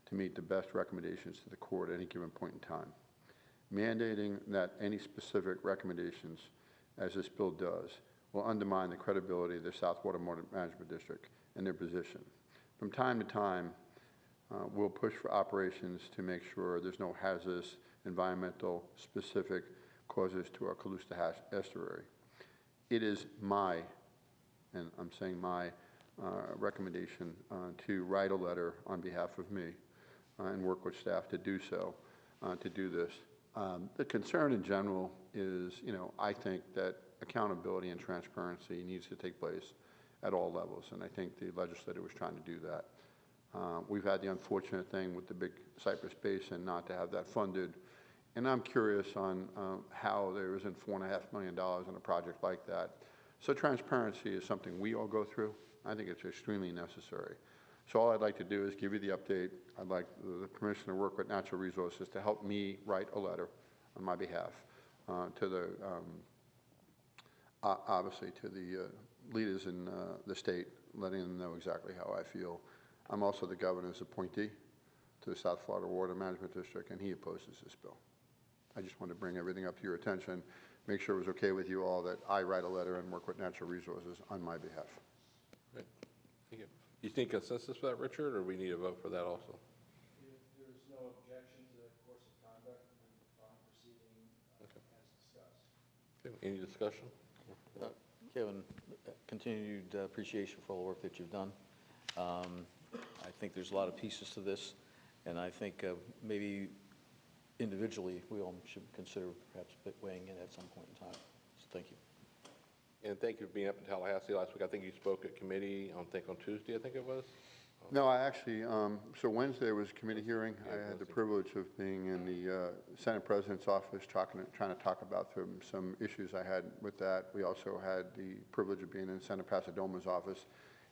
to meet the best recommendations to the Corps at any given point in time. Mandating that any specific recommendations, as this bill does, will undermine the credibility of the South Water Management District and their position. From time to time, we'll push for operations to make sure there's no hazardous environmental specific causes to our Colusa estuary. It is my, and I'm saying my, recommendation to write a letter on behalf of me and work with staff to do so, to do this. The concern in general is, I think that accountability and transparency needs to take place at all levels, and I think the legislature was trying to do that. We've had the unfortunate thing with the big Cypress Basin not to have that funded, and I'm curious on how there isn't $4.5 million on a project like that. So transparency is something we all go through. I think it's extremely necessary. So all I'd like to do is give you the update. I'd like the permission to work with Natural Resources to help me write a letter on my behalf to the obviously to the leaders in the state, letting them know exactly how I feel. I'm also the governor's appointee to the South Florida Water Management District, and he opposes this bill. I just want to bring everything up to your attention, make sure it was okay with you all that I write a letter and work with Natural Resources on my behalf. Right. Thank you. You think consensus for that, Richard, or we need a vote for that also? If there's no objection to the course of conduct, then fine proceeding as discussed. Okay. Any discussion? Kevin, continued appreciation for all the work that you've done. I think there's a lot of pieces to this, and I think maybe individually we all should consider perhaps weighing in at some point in time. So thank you. And thank you for being up in Tallahassee last week. I think you spoke at committee on Tuesday, I think it was. No, I actually, so Wednesday was a committee hearing. I had the privilege of being in the Senate President's office trying to talk about some issues I had with that. We also had the privilege of being in Senator Pasadoma's office.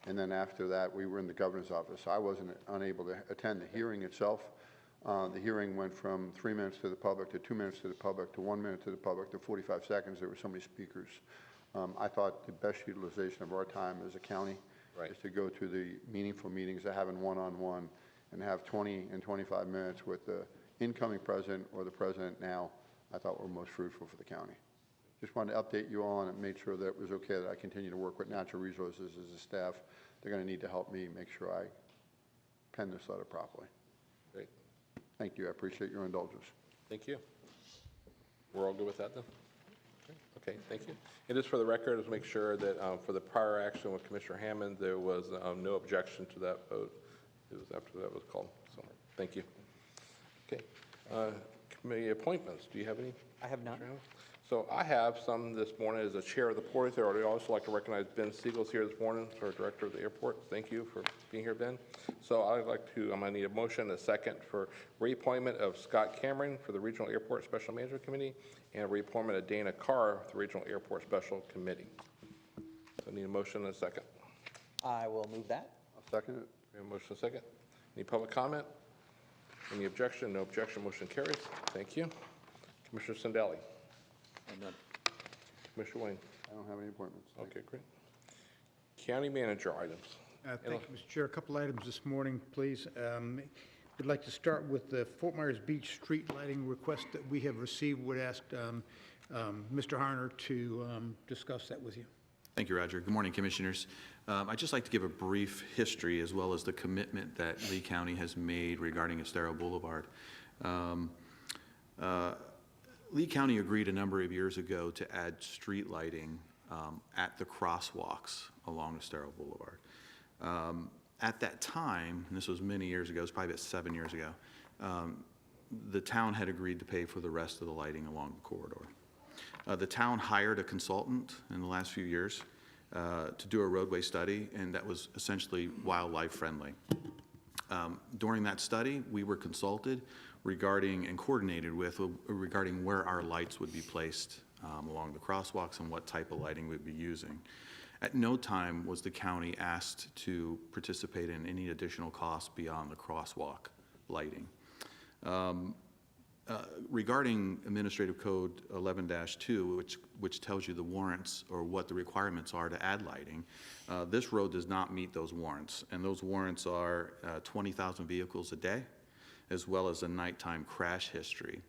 And then after that, we were in the governor's office. I wasn't unable to attend the hearing itself. The hearing went from 3 minutes to the public to 2 minutes to the public to 1 minute to the public to 45 seconds. There were so many speakers. I thought the best utilization of our time as a county is to go to the meaningful meetings that have one-on-one and have 20 and 25 minutes with the incoming president or the president now. I thought were most fruitful for the county. Just wanted to update you all and make sure that it was okay that I continue to work with Natural Resources as a staff. They're going to need to help me make sure I pen this letter properly. Great. Thank you. I appreciate your indulgence. Thank you. We're all good with that then? Okay, thank you. And just for the record, let's make sure that for the prior action with Commissioner Hammond, there was no objection to that vote. It was after that was called. So thank you. Okay. Committee appointments. Do you have any? I have none. So I have some this morning as the chair of the Port Authority. I'd also like to recognize Ben Siegel's here this morning, our director of the airport. Thank you for being here, Ben. So I'd like to, I'm going to need a motion, a second for reappointment of Scott Cameron for the Regional Airport Special Management Committee and reappointment of Dana Carr for the Regional Airport Special Committee. So I need a motion and a second. I will move that. I'll second it. We have a motion and a second. Any public comment? Any objection? No objection. Motion carries. Thank you. Commissioner Sindelli. None. Commissioner Wayne. I don't have any appointments. Okay, great. County manager items. Thank you, Mr. Chair. A couple items this morning, please. We'd like to start with the Fort Myers Beach street lighting request that we have received. Would ask Mr. Harner to discuss that with you. Thank you, Roger. Good morning, Commissioners. I'd just like to give a brief history as well as the commitment that Lee County has made regarding Estero Boulevard. Lee County agreed a number of years ago to add street lighting at the crosswalks along Estero Boulevard. At that time, and this was many years ago, it was probably about 7 years ago, the town had agreed to pay for the rest of the lighting along the corridor. The town hired a consultant in the last few years to do a roadway study, and that was essentially wildlife friendly. During that study, we were consulted regarding and coordinated with regarding where our lights would be placed along the crosswalks and what type of lighting we'd be using. At no time was the county asked to participate in any additional costs beyond the crosswalk lighting. Regarding Administrative Code 11-2, which tells you the warrants or what the requirements are to add lighting, this road does not meet those warrants. And those warrants are 20,000 vehicles a day, as well as a nighttime crash history.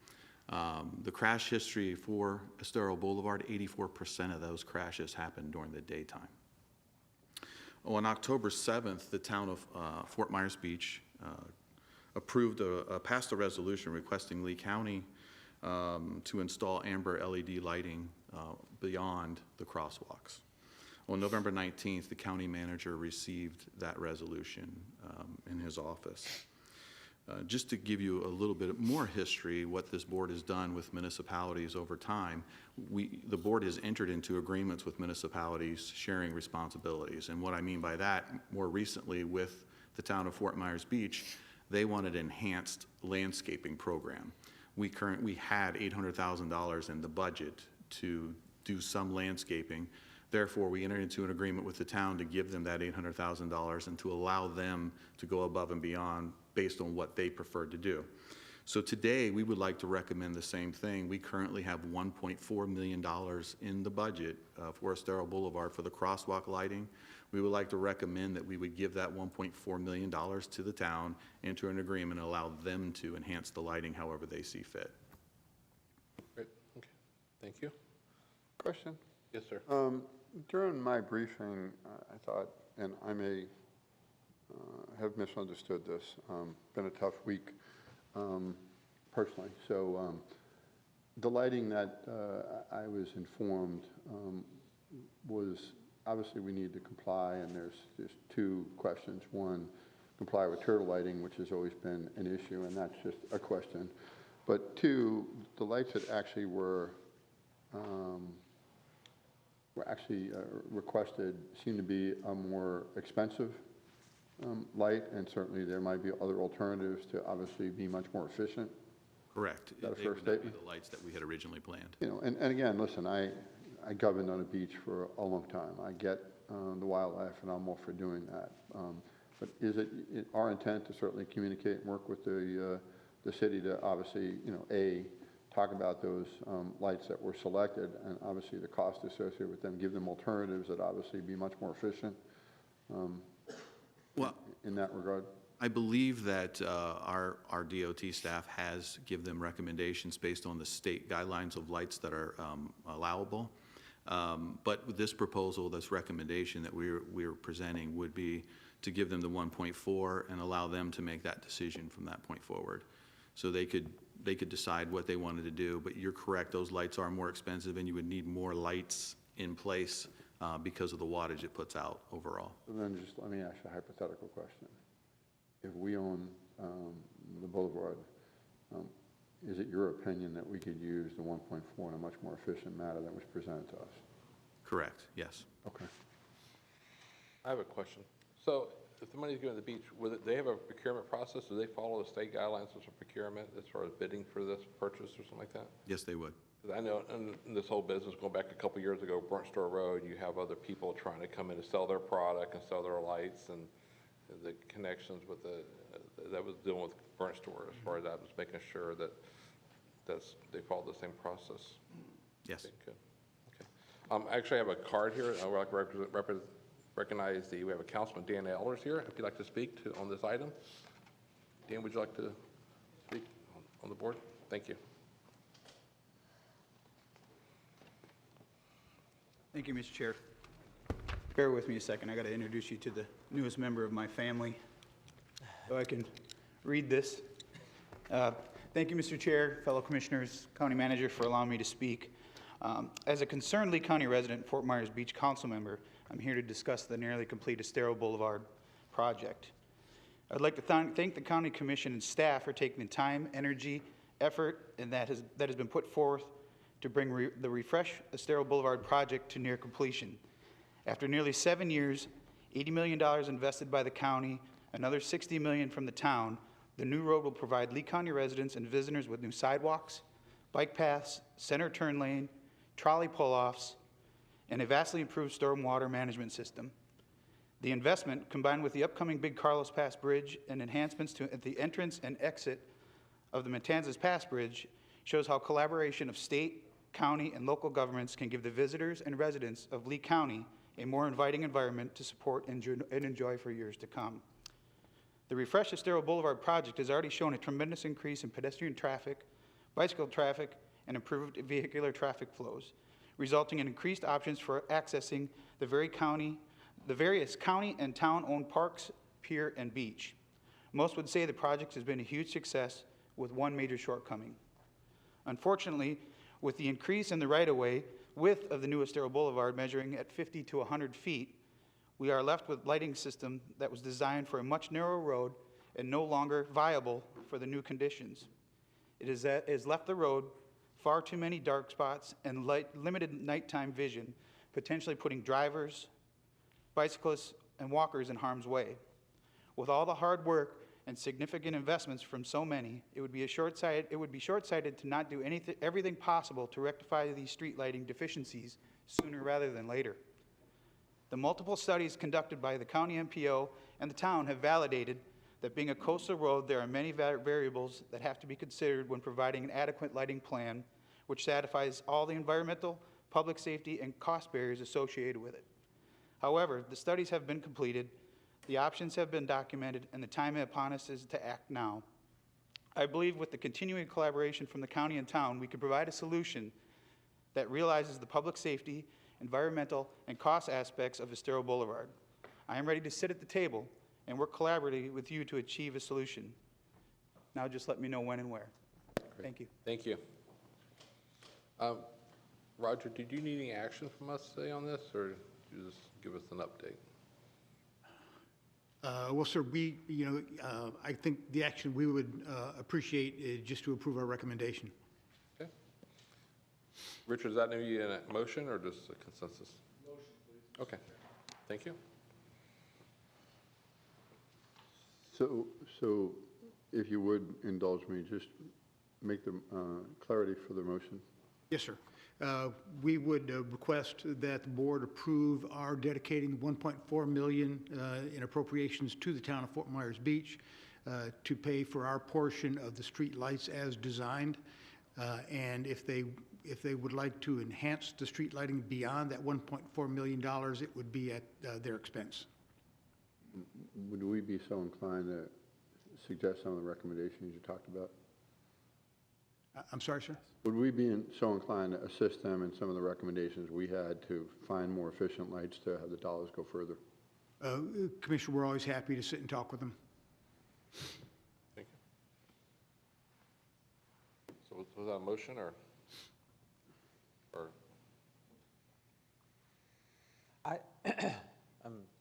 The crash history for Estero Boulevard, 84% of those crashes happened during the daytime. On October 7th, the town of Fort Myers Beach passed a resolution requesting Lee County to install amber LED lighting beyond the crosswalks. On November 19th, the county manager received that resolution in his office. Just to give you a little bit more history, what this board has done with municipalities over time, the board has entered into agreements with municipalities sharing responsibilities. And what I mean by that, more recently with the town of Fort Myers Beach, they wanted an enhanced landscaping program. We had $800,000 in the budget to do some landscaping. Therefore, we entered into an agreement with the town to give them that $800,000 and to allow them to go above and beyond based on what they preferred to do. So today, we would like to recommend the same thing. We currently have $1.4 million in the budget for Estero Boulevard for the crosswalk lighting. We would like to recommend that we would give that $1.4 million to the town, enter an agreement, and allow them to enhance the lighting however they see fit. Great, okay, thank you. Question? Yes, sir. During my briefing, I thought, and I may have misunderstood this, been a tough week personally. So the lighting that I was informed was, obviously we need to comply, and there's two questions. One, comply with turtle lighting, which has always been an issue, and that's just a question. But two, the lights that actually were actually requested seem to be a more expensive light, and certainly there might be other alternatives to obviously be much more efficient. Correct. Is that a They fair would not be statement? the lights that we had originally planned. You know, and again, listen, I governed on a beach for a long time. I get the wildlife, and I'm all for doing that. But is it our intent to certainly communicate and work with the city to obviously, you know, talk about those lights that were selected, and obviously the cost associated with them, give them alternatives that obviously be much more efficient Well, in that regard? I believe that our DOT staff has give them recommendations based on the state guidelines of lights that are allowable. But with this proposal, this recommendation that we're presenting would be to give them the 1.4 and allow them to make that decision from that point forward. So they could decide what they wanted to do, but you're correct, those lights are more expensive and you would need more lights in place because of the wattage it puts out overall. And then just let me ask you a hypothetical question. If we own the boulevard, is it your opinion that we could use the 1.4 in a much more efficient manner than was presented to us? Correct, yes. Okay. I have a question. So if the money's going to the beach, they have a procurement process? Do they follow the state guidelines for procurement as far as bidding for this purchase or something like that? Yes, they would. 'Cause I know in this whole business, going back a couple years ago, Burnt Store Road, you have other people trying to come in to sell their product and sell their lights, and the connections with that was dealing with Burnt Store as far as that was making sure that they follow the same process. Yes. Okay, good. Okay. Actually, I have a card here. I would like to recognize we have a Councilman Dan Elders here, if you'd like to speak on this item. Dan, would you like to speak on the board? Thank you. Thank you, Mr. Chair. Bear with me a second. I got to introduce you to the newest member of my family so I can read this. Thank you, Mr. Chair, fellow commissioners, county manager, for allowing me to speak. As a concerned Lee County resident, Fort Myers Beach council member, I'm here to discuss the nearly complete Estero Boulevard project. I'd like to thank the county commission and staff for taking the time, energy, effort, and that has been put forth to bring the Refresh Estero Boulevard project to near completion. After nearly 7 years, $80 million invested by the county, another $60 million from the town, the new road will provide Lee County residents and visitors with new sidewalks, bike paths, center turn lane, trolley pull-offs, and a vastly improved stormwater management system. The investment, combined with the upcoming Big Carlos Pass Bridge and enhancements at the entrance and exit of the Matanzas Pass Bridge, shows how collaboration of state, county, and local governments can give the visitors and residents of Lee County a more inviting environment to support and enjoy for years to come. The Refresh Estero Boulevard project has already shown a tremendous increase in pedestrian traffic, bicycle traffic, and improved vehicular traffic flows, resulting in increased options for accessing the various county and town-owned parks, pier, and beach. Most would say the project has been a huge success with one major shortcoming. Unfortunately, with the increase in the right-of-way width of the new Estero Boulevard measuring at 50 to 100 feet, we are left with lighting system that was designed for a much narrower road and no longer viable for the new conditions. It has left the road far too many dark spots and limited nighttime vision, potentially putting drivers, bicyclists, and walkers in harm's way. With all the hard work and significant investments from so many, it would be short-sighted to not do everything possible to rectify these street lighting deficiencies sooner rather than later. The multiple studies conducted by the county MPO and the town have validated that being a coastal road, there are many variables that have to be considered when providing an adequate lighting plan, which satisfies all the environmental, public safety, and cost barriers associated with it. However, the studies have been completed, the options have been documented, and the time upon us is to act now. I believe with the continuing collaboration from the county and town, we can provide a solution that realizes the public safety, environmental, and cost aspects of Estero Boulevard. I am ready to sit at the table and work collaboratively with you to achieve a solution. Now just let me know when and where. Thank you. Thank you. Roger, did you need any action from us today on this, or did you just give us an update? Well, sir, I think the action we would appreciate is just to approve our recommendation. Okay. Richard, does that need a motion or just a consensus? Motion, please. Okay. Thank you. So if you would indulge me, just make the clarity for the motion. Yes, sir. We would request that the board approve our dedicating $1.4 million in appropriations to the town of Fort Myers Beach to pay for our portion of the street lights as designed. And if they would like to enhance the street lighting beyond that $1.4 million, it would be at their expense. Would we be so inclined to suggest some of the recommendations you talked about? I'm sorry, sir? Would we be so inclined to assist them in some of the recommendations we had to find more efficient lights to have the dollars go further? Commissioner, we're always happy to sit and talk with them. Thank you. So was that a motion or? I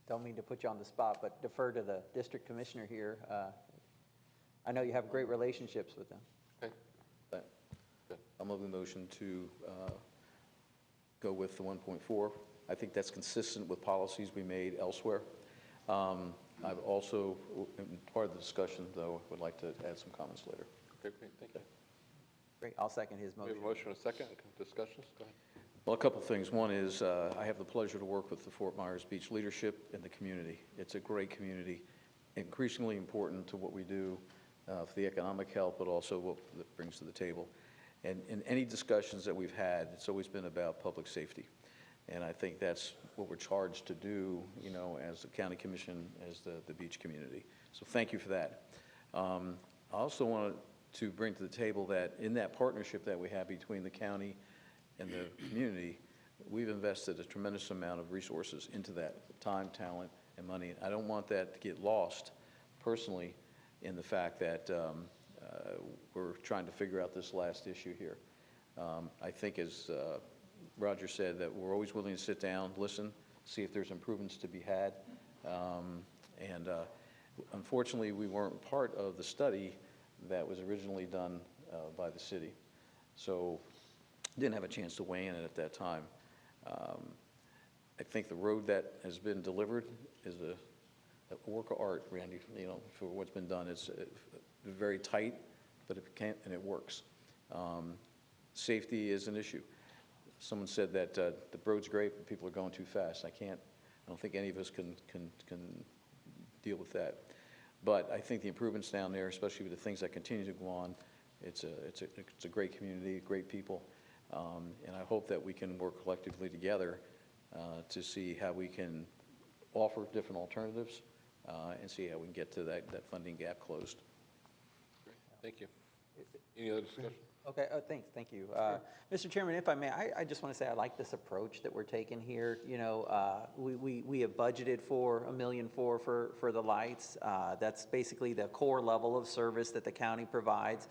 don't mean to put you on the spot, but defer to the district commissioner here. I know you have great relationships with them. Okay. I'll move the motion to go with the 1.4. I think that's consistent with policies we made elsewhere. I've also, in part of the discussion, though, would like to add some comments later. Okay, great. Thank you. Great. I'll second his motion. We have a motion and a second. Discussions? Go ahead. Well, a couple of things. One is I have the pleasure to work with the Fort Myers Beach leadership and the community. It's a great community, increasingly important to what we do for the economic help, but also what it brings to the table. And in any discussions that we've had, it's always been about public safety. And I think that's what we're charged to do, you know, as the county commission, as the beach community. So thank you for that. I also wanted to bring to the table that in that partnership that we have between the county and the community, we've invested a tremendous amount of resources into that, time, talent, and money. I don't want that to get lost personally in the fact that we're trying to figure out this last issue here. I think as Roger said, that we're always willing to sit down, listen, see if there's improvements to be had. Unfortunately, we weren't part of the study that was originally done by the city. So didn't have a chance to weigh in at that time. I think the road that has been delivered is a work of art, Randy, you know, for what's been done. It's very tight, but it works. Safety is an issue. Someone said that the road's great, but people are going too fast. I don't think any of us can deal with that. But I think the improvements down there, especially with the things that continue to go on, it's a great community, great people. And I hope that we can work collectively together to see how we can offer different alternatives and see how we can get to that funding gap closed. Great. Thank you. Any other discussion? Okay, thank you. Mr. Chairman, if I may, I just want to say I like this approach that we're taking here. You know, we have budgeted for $1.4 million for the lights. That's basically the core level of service that the county provides.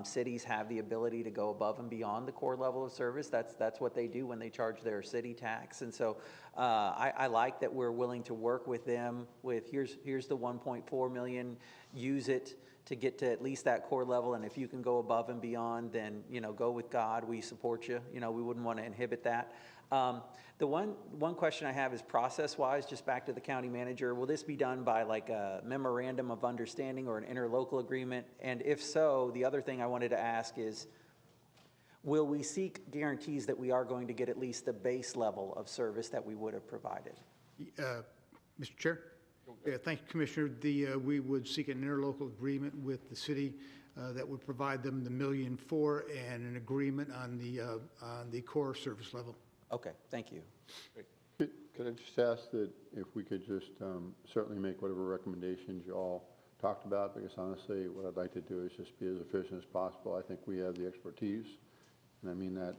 Cities have the ability to go above and beyond the core level of service. That's what they do when they charge their city tax. And so I like that we're willing to work with them with here's the $1.4 million, use it to get to at least that core level, and if you can go above and beyond, then, you know, go with God. We support you. You know, we wouldn't want to inhibit that. The one question I have is process-wise, just back to the county manager. Will this be done by like a memorandum of understanding or an interlocal agreement? And if so, the other thing I wanted to ask is, will we seek guarantees that we are going to get at least the base level of service that we would have provided? Mr. Chair? Yeah, thank you, Commissioner. We would seek an interlocal agreement with the city that would provide them the $1.4 million and an agreement on the core service level. Okay, thank you. Could I just ask that if we could just certainly make whatever recommendations you all talked about, because honestly, what I'd like to do is just be as efficient as possible. I think we have the expertise, and I mean that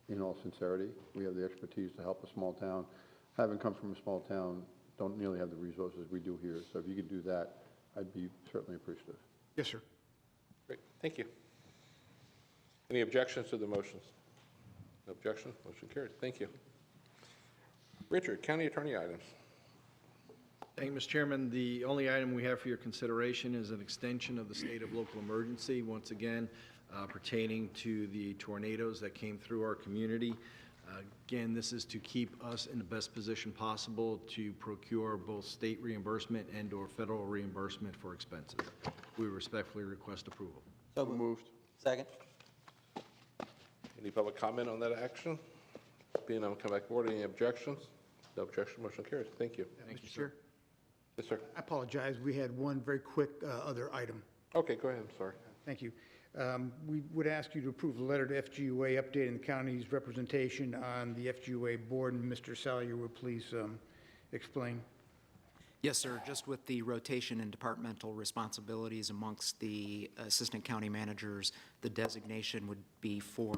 in all sincerity. We have the expertise to help a small town. Having come from a small town, don't nearly have the resources we do here. So if you could do that, I'd be certainly appreciative. Yes, sir. Great, thank you. Any objections to the motions? No objection, motion carried. Thank you. Richard, County Attorney items. Thank you, Mr. Chairman. The only item we have for your consideration is an extension of the state of local emergency, once again pertaining to the tornadoes that came through our community. Again, this is to keep us in the best position possible to procure both state reimbursement and/or federal reimbursement for expenses. We respectfully request approval. So moved. Second. Any public comment on that action? Being none, we'll come back to board. Any objections? No objection, motion carries. Thank you. Thank you, sir. Yes, sir. I apologize. We had one very quick other item. Okay, go ahead. I'm sorry. Thank you. We would ask you to approve a letter to FGUA updating the county's representation on the FGUA board, and Mr. Salyer would please explain. Yes, sir. Just with the rotation and departmental responsibilities amongst the assistant county managers, the designation would be for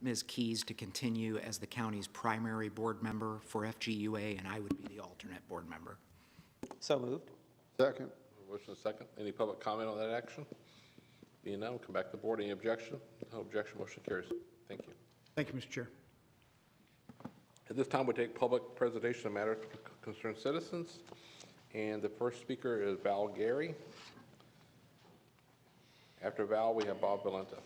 Ms. Keys to continue as the county's primary board member for FGUA, and I would be the alternate board member. So moved. Second. Motion is second. Any public comment on that action? Being none, we'll come back to the board. Any objection? No objection, motion carries. Thank you. Thank you, Mr. Chair. At this time, we take public presentation of matters concerning citizens. And the first speaker is Val Gary. After Val, we have Bob Valenta.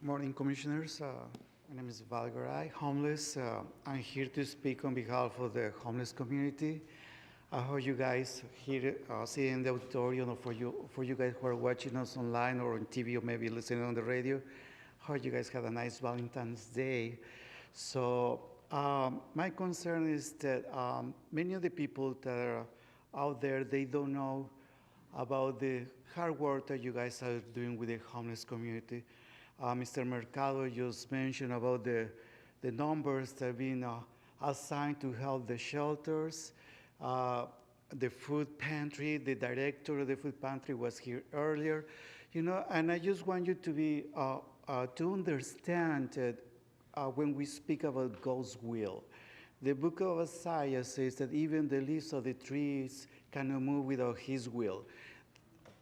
Morning, Commissioners. My name is Val Garay, homeless. I'm here to speak on behalf of the homeless community. I hope you guys here see in the auditorium, or for you guys who are watching us online or on TV or maybe listening on the radio. Hope you guys had a nice Valentine's Day. So my concern is that many of the people that are out there, they don't know about the hard work that you guys are doing with the homeless community. Mr. Mercado just mentioned about the numbers that have been assigned to help the shelters. The food pantry, the director of the food pantry was here earlier. You know, and I just want you to be, to understand that when we speak about God's will, the book of Isaiah says that even the leaves of the trees cannot move without his will.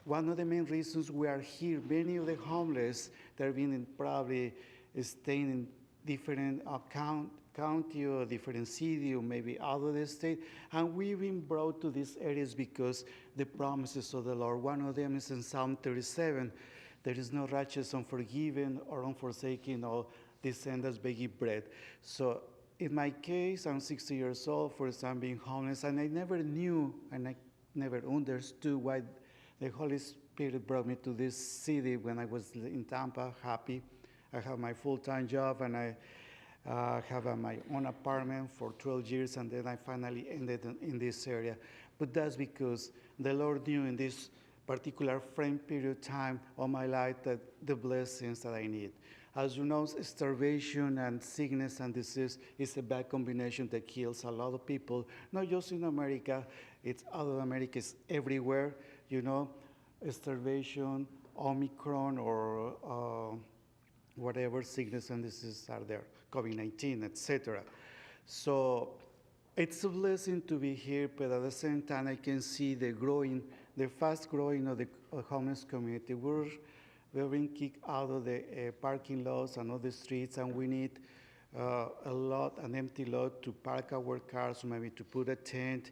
One of the main reasons we are here, many of the homeless that have been probably staying in different county or different city or maybe out of the state, and we've been brought to these areas because the promises of the Lord. One of them is in Psalm 37, there is no righteous unforgiven or unforsaken or descendants begging bread. So in my case, I'm 60 years old, first time being homeless, and I never knew and I never understood why the Holy Spirit brought me to this city when I was in Tampa, happy. I have my full-time job, and I have my own apartment for 12 years, and then I finally ended in this area. But that's because the Lord knew in this particular frame period of time of my life that the blessings that I need. As you know, starvation and sickness and disease is a bad combination that kills a lot of people, not just in America, it's out of America, it's everywhere. You know, starvation, Omicron, or whatever sickness and diseases are there, COVID-19, etc. So it's a blessing to be here, but at the same time, I can see the fast growing of the homeless community. We're being kicked out of the parking lots and other streets, and we need an empty lot to park our cars, maybe to put a tent.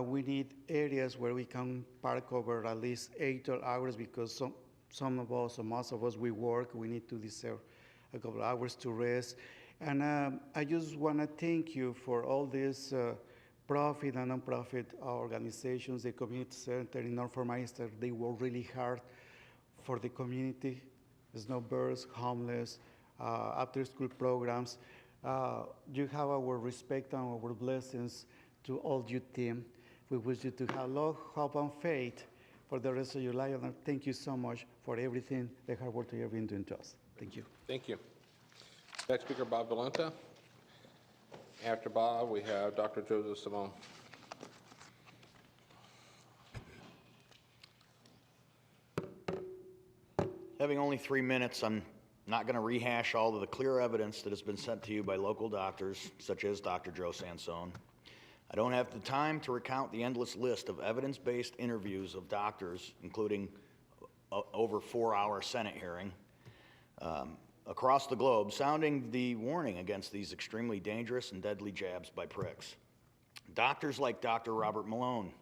We need areas where we can park over at least 8 hours because some of us, or most of us, we work. We need to deserve a couple of hours to rest. And I just want to thank you for all these profit and nonprofit organizations, the community center in North Fort Myers. They work really hard for the community. snowbirds, homeless, after-school programs. You have our respect and our blessings to all your team. We wish you to have love, hope, and faith for the rest of your life. And thank you so much for everything, the hard work that you've been doing to us. Thank you. Thank you. Next speaker, Bob Valenta. After Bob, we have Dr. Joseph Simone. Having only 3 minutes, I'm not going to rehash all of the clear evidence that has been sent to you by local doctors, such as Dr. Joe Sansone. I don't have the time to recount the endless list of evidence-based interviews of doctors, including over 4-hour Senate hearing, across the globe, sounding the warning against these extremely dangerous and deadly jabs by pricks. Doctors like Dr. Robert Malone,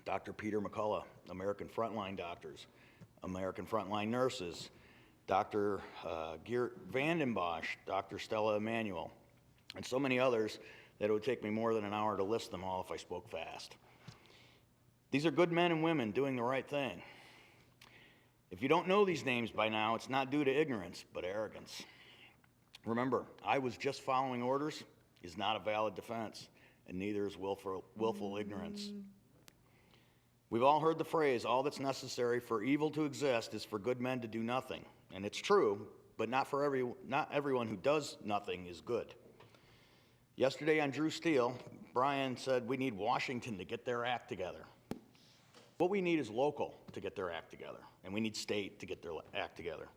Dr. Peter McCullough, American Frontline Doctors, American Frontline Nurses, Dr. Geert Vandenbosch, Dr. Stella Emmanuel, and so many others that it would take me more than an hour to list them all if I spoke fast. These are good men and women doing the right thing. If you don't know these names by now, it's not due to ignorance, but arrogance. Remember, I was just following orders is not a valid defense, and neither is willful ignorance. We've all heard the phrase, all that's necessary for evil to exist is for good men to do nothing. And it's true, but not everyone who does nothing is good. Yesterday on Drew Steele, Brian said we need Washington to get their act together. What we need is local to get their act together, and we need state to get their act together,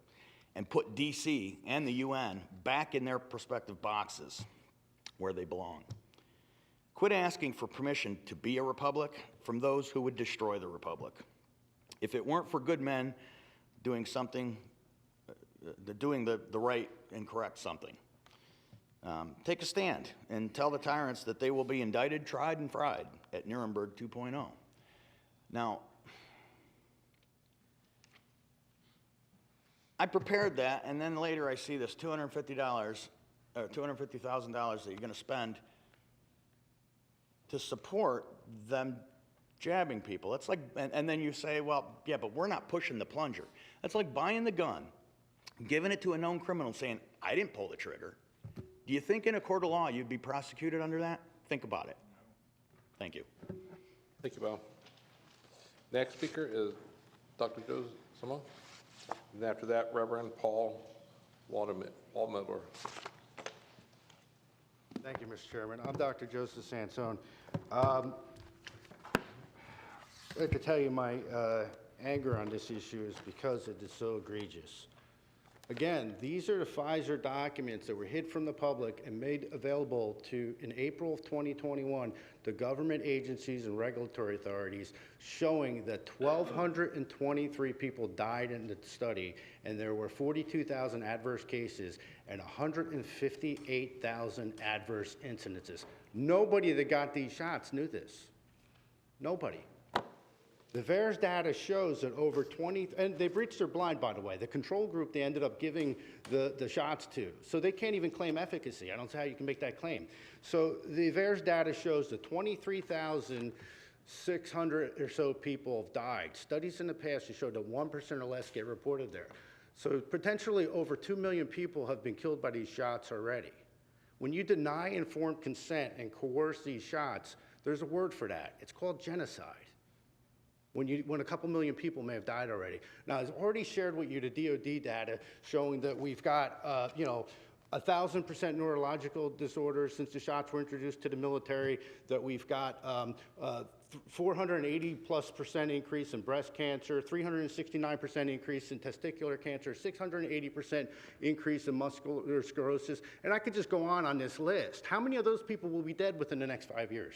and put DC and the UN back in their respective boxes where they belong. Quit asking for permission to be a republic from those who would destroy the republic. If it weren't for good men doing something, doing the right and correct something, take a stand and tell the tyrants that they will be indicted, tried, and fried at Nuremberg 2.0. Now, I prepared that, and then later I see this $250,000 that you're going to spend to support them jabbing people. That's like, and then you say, well, yeah, but we're not pushing the plunger. That's like buying the gun, giving it to a known criminal, saying, I didn't pull the trigger. Do you think in a court of law you'd be prosecuted under that? Think about it. Thank you. Thank you, Bob. Next speaker is Dr. Joe Simone. And after that, Reverend Paul Waldmiller. Thank you, Mr. Chairman. I'm Dr. Joseph Sansone. I'd like to tell you my anger on this issue is because it is so egregious. Again, these are the Pfizer documents that were hid from the public and made available to, in April of 2021, the government agencies and regulatory authorities, showing that 1,223 people died in the study, and there were 42,000 adverse cases and 158,000 adverse incidences. Nobody that got these shots knew this. Nobody. The VAERS data shows that over 20, and they breached their blind, by the way. The control group they ended up giving the shots to. So they can't even claim efficacy. I don't see how you can make that claim. So the VAERS data shows that 23,600 or so people have died. Studies in the past have showed that 1% or less get reported there. So potentially over 2 million people have been killed by these shots already. When you deny informed consent and coerce these shots, there's a word for that. It's called genocide. When a couple million people may have died already. Now, I've already shared with you the DOD data showing that we've got, 1,000% neurological disorders since the shots were introduced to the military, that we've got 480+% increase in breast cancer, 369% increase in testicular cancer, 680% increase in muscular sclerosis, and I could just go on this list. How many of those people will be dead within the next 5 years?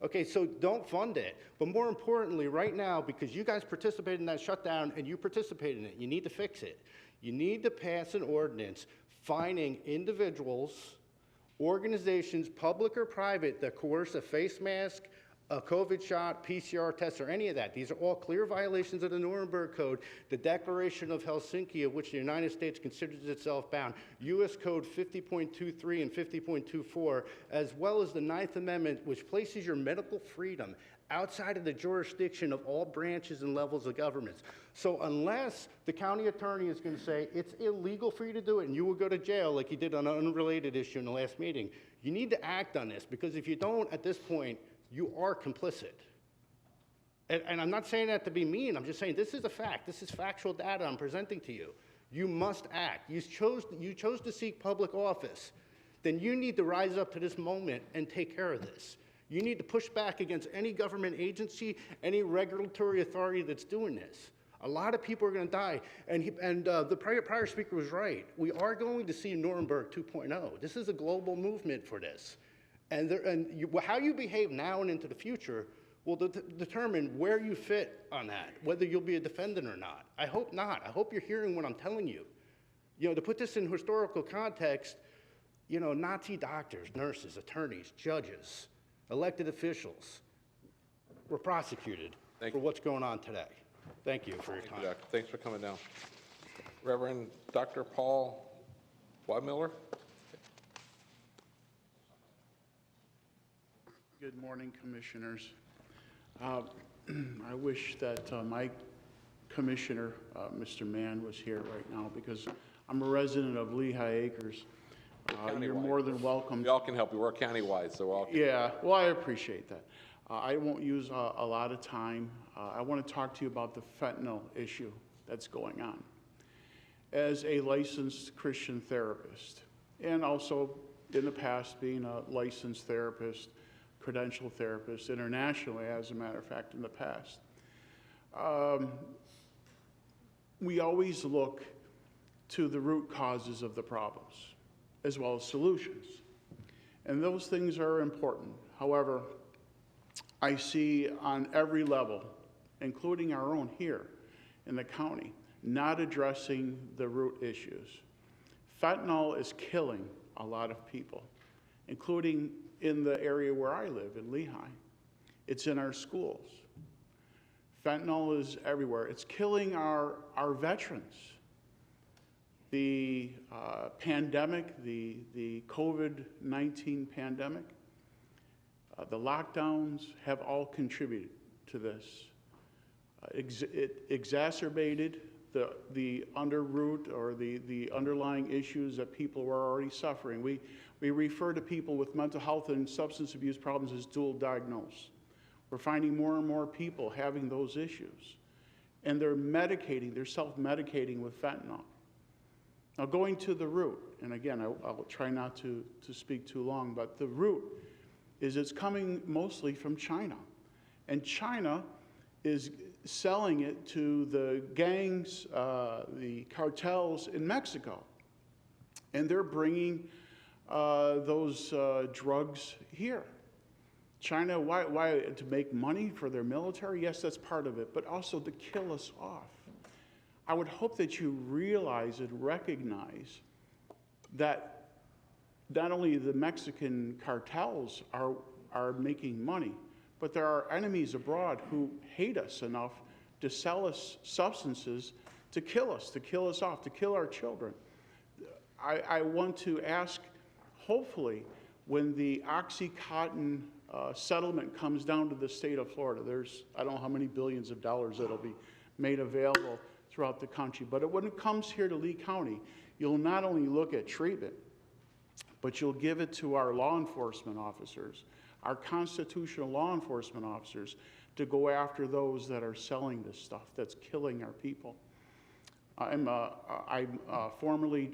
Okay, so don't fund it. But more importantly, right now, because you guys participated in that shutdown and you participated in it, you need to fix it. You need to pass an ordinance fining individuals, organizations, public or private, that coerce a face mask, a COVID shot, PCR test, or any of that. These are all clear violations of the Nuremberg Code, the Declaration of Helsinki, of which the United States considers itself bound, U.S. Code 50.23 and 50.24, as well as the Ninth Amendment, which places your medical freedom outside of the jurisdiction of all branches and levels of governments. So unless the county attorney is going to say it's illegal for you to do it and you will go to jail like you did on an unrelated issue in the last meeting, you need to act on this, because if you don't, at this point, you are complicit. And I'm not saying that to be mean. I'm just saying this is a fact. This is factual data I'm presenting to you. You must act. You chose to seek public office. Then you need to rise up to this moment and take care of this. You need to push back against any government agency, any regulatory authority that's doing this. A lot of people are going to die. And the prior speaker was right. We are going to see Nuremberg 2.0. This is a global movement for this. How you behave now and into the future will determine where you fit on that, whether you'll be a defendant or not. I hope not. I hope you're hearing what I'm telling you. You know, to put this in historical context, you know, Nazi doctors, nurses, attorneys, judges, elected officials were prosecuted for what's going on today. Thank you for your time. Thanks for coming down. Reverend Dr. Paul Wadmiller. Good morning, Commissioners. I wish that my Commissioner, Mr. Mann, was here right now, because I'm a resident of Lehigh Acres. You're more than welcome. We all can help you. We're county-wide, so all. Yeah, well, I appreciate that. I won't use a lot of time. I want to talk to you about the fentanyl issue that's going on. As a licensed Christian therapist, and also in the past being a licensed therapist, credentialed therapist internationally, as a matter of fact, in the past, we always look to the root causes of the problems, as well as solutions. And those things are important. However, I see on every level, including our own here in the county, not addressing the root issues. Fentanyl is killing a lot of people, including in the area where I live, in Lehigh. It's in our schools. Fentanyl is everywhere. It's killing our veterans. The pandemic, the COVID-19 pandemic, the lockdowns have all contributed to this. It exacerbated the underroot or the underlying issues that people were already suffering. We refer to people with mental health and substance abuse problems as dual diagnosed. We're finding more and more people having those issues. And they're self-medicating with fentanyl. Now, going to the root, and again, I'll try not to speak too long, but the root is it's coming mostly from China. And China is selling it to the gangs, the cartels in Mexico. And they're bringing those drugs here. China, why? To make money for their military? Yes, that's part of it, but also to kill us off. I would hope that you realize and recognize that not only the Mexican cartels are making money, but there are enemies abroad who hate us enough to sell us substances to kill us off, to kill our children. I want to ask, hopefully, when the OxyContin settlement comes down to the state of Florida, I don't know how many billions of dollars that'll be made available throughout the country. But when it comes here to Lee County, you'll not only look at treatment, but you'll give it to our law enforcement officers, our constitutional law enforcement officers, to go after those that are selling this stuff that's killing our people. I have formerly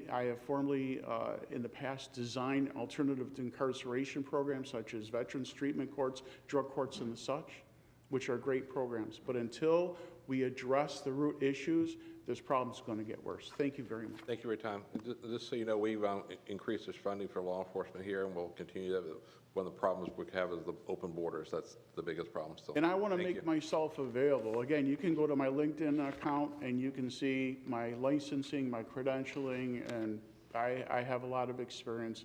in the past designed alternative to incarceration programs such as veterans treatment courts, drug courts, and such, which are great programs. But until we address the root issues, this problem's going to get worse. Thank you very much. Thank you for your time. Just so you know, we've increased this funding for law enforcement here, and we'll continue that. One of the problems we have is the open borders. That's the biggest problem still. And I want to make myself available. Again, you can go to my LinkedIn account and you can see my licensing, my credentialing, and I have a lot of experience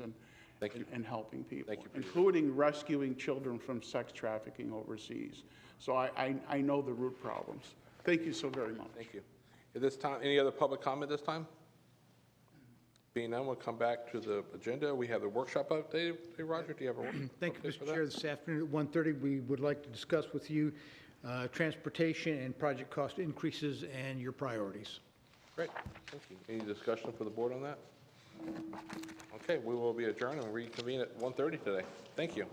and helping people, Thank you for your- including rescuing children from sex trafficking overseas. So I know the root problems. Thank you so very much. Thank you. At this time, any other public comment this time? Being none, we'll come back to the agenda. We have the workshop update. Hey, Roger, do you have a workshop? Thank you, update for Mr. that? Chair. This afternoon at 1:30, we would like to discuss with you transportation and project cost increases and your priorities. Great, thank you. Any discussion for the board on that? Okay, we will be adjourned and reconvene at 1:30 today. Thank you.